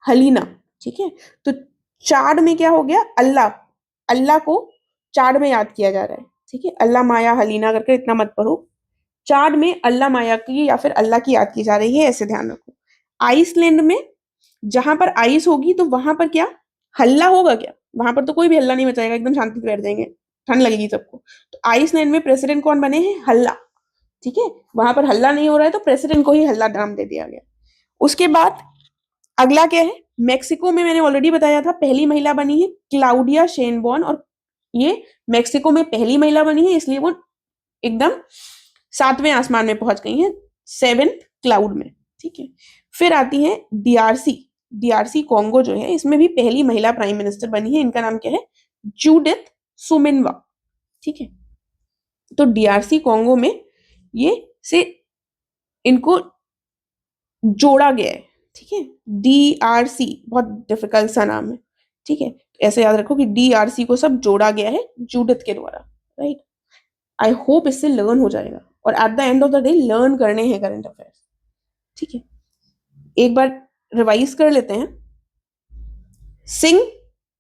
हलीना। ठीक है, तो चाड में क्या हो गया? अल्लाह, अल्लाह को चाड में याद किया जा रहा है। ठीक है, अल्लाह माया हलीना करके इतना मत पढ़ो, चाड में अल्लाह माया की या फिर अल्लाह की याद की जा रही है, ऐसे ध्यान रखो। आइसलैंड में जहां पर आइस होगी तो वहां पर क्या हल्ला होगा क्या? वहां पर तो कोई भी हल्ला नहीं मचाएगा, एकदम शांति से बैठ जाएंगे, ठंड लगेगी सबको। तो आइसलैंड में प्रेसिडेंट कौन बने हैं? हल्ला। ठीक है, वहां पर हल्ला नहीं हो रहा है तो प्रेसिडेंट को ही हल्ला नाम दे दिया गया। उसके बाद अगला क्या है? मेक्सिको में मैंने ऑलरेडी बताया था, पहली महिला बनी है क्लाउडिया शेनबॉर्न, और ये मेक्सिको में पहली महिला बनी है, इसलिए वो एकदम 7वें आसमान में पहुंच गई हैं, 7th क्लाउड में। ठीक है, फिर आती है डीआरसी, डीआरसी कॉन्गो जो है, इसमें भी पहली महिला प्राइम मिनिस्टर बनी है, इनका नाम क्या है? जूडिथ सुमिनवा। ठीक है, तो डीआरसी कॉन्गो में ये से इनको जोड़ा गया है। ठीक है, डीआरसी बहुत डिफिकल्ट सा नाम है। ठीक है, ऐसे याद रखो कि डीआरसी को सब जोड़ा गया है जूडिथ के द्वारा। राइट, आई होप इससे लर्न हो जाएगा, और at the end of the day learn करने हैं करंट अफेयर्स। ठीक है, एक बार रिवाइज कर लेते हैं। सिंग,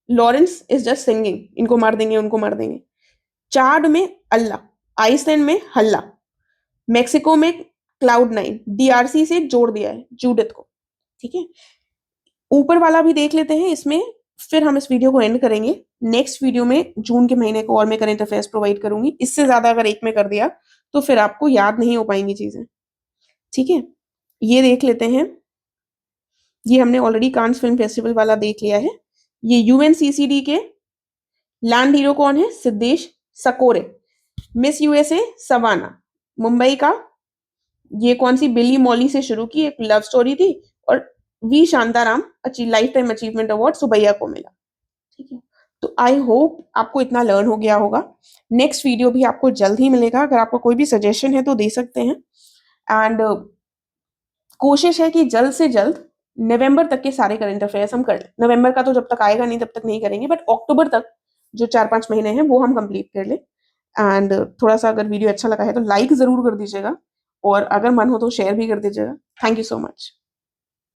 लॉरेंस इज जस्ट सिंगिंग, इनको मार देंगे, उनको मार देंगे। चाड में अल्लाह, आइसलैंड में हल्ला, मेक्सिको में क्लाउड 9, डीआरसी से जोड़ दिया है जूडिथ को। ठीक है, ऊपर वाला भी देख लेते हैं इसमें, फिर हम इस वीडियो को एंड करेंगे। नेक्स्ट वीडियो में जून के महीने को और मैं करंट अफेयर्स प्रोवाइड करूंगी, इससे ज्यादा अगर एक में कर दिया तो फिर आपको याद नहीं हो पाएंगी चीजें। ठीक है, ये देख लेते हैं ये हमने ऑलरेडी कांस फिल्म फेस्टिवल वाला देख लिया है। ये यूएनसीसीडी के लैंड हीरो कौन है? Siddhesh Sakore. Miss USA Savannah, Mumbai का ये कौन सी बिली मॉली से शुरू की एक लव स्टोरी थी, और V Shantaram lifetime achievement award Subbaiah को मिला। ठीक है, तो आई होप आपको इतना लर्न हो गया होगा। नेक्स्ट वीडियो भी आपको जल्द ही मिलेगा। अगर आपको कोई भी सजेशन है तो दे सकते हैं। एंड कोशिश है कि जल्द से जल्द नवंबर तक के सारे करंट अफेयर्स हम कर लें। नवंबर का तो जब तक आएगा नहीं तब तक नहीं करेंगे, बट अक्टूबर तक जो 4-5 महीने हैं वो हम कंप्लीट कर लें। एंड थोड़ा सा अगर वीडियो अच्छा लगा है तो लाइक ज़रूर कर दीजिएगा, और अगर मन हो तो शेयर भी कर दीजिएगा। Thank you so much.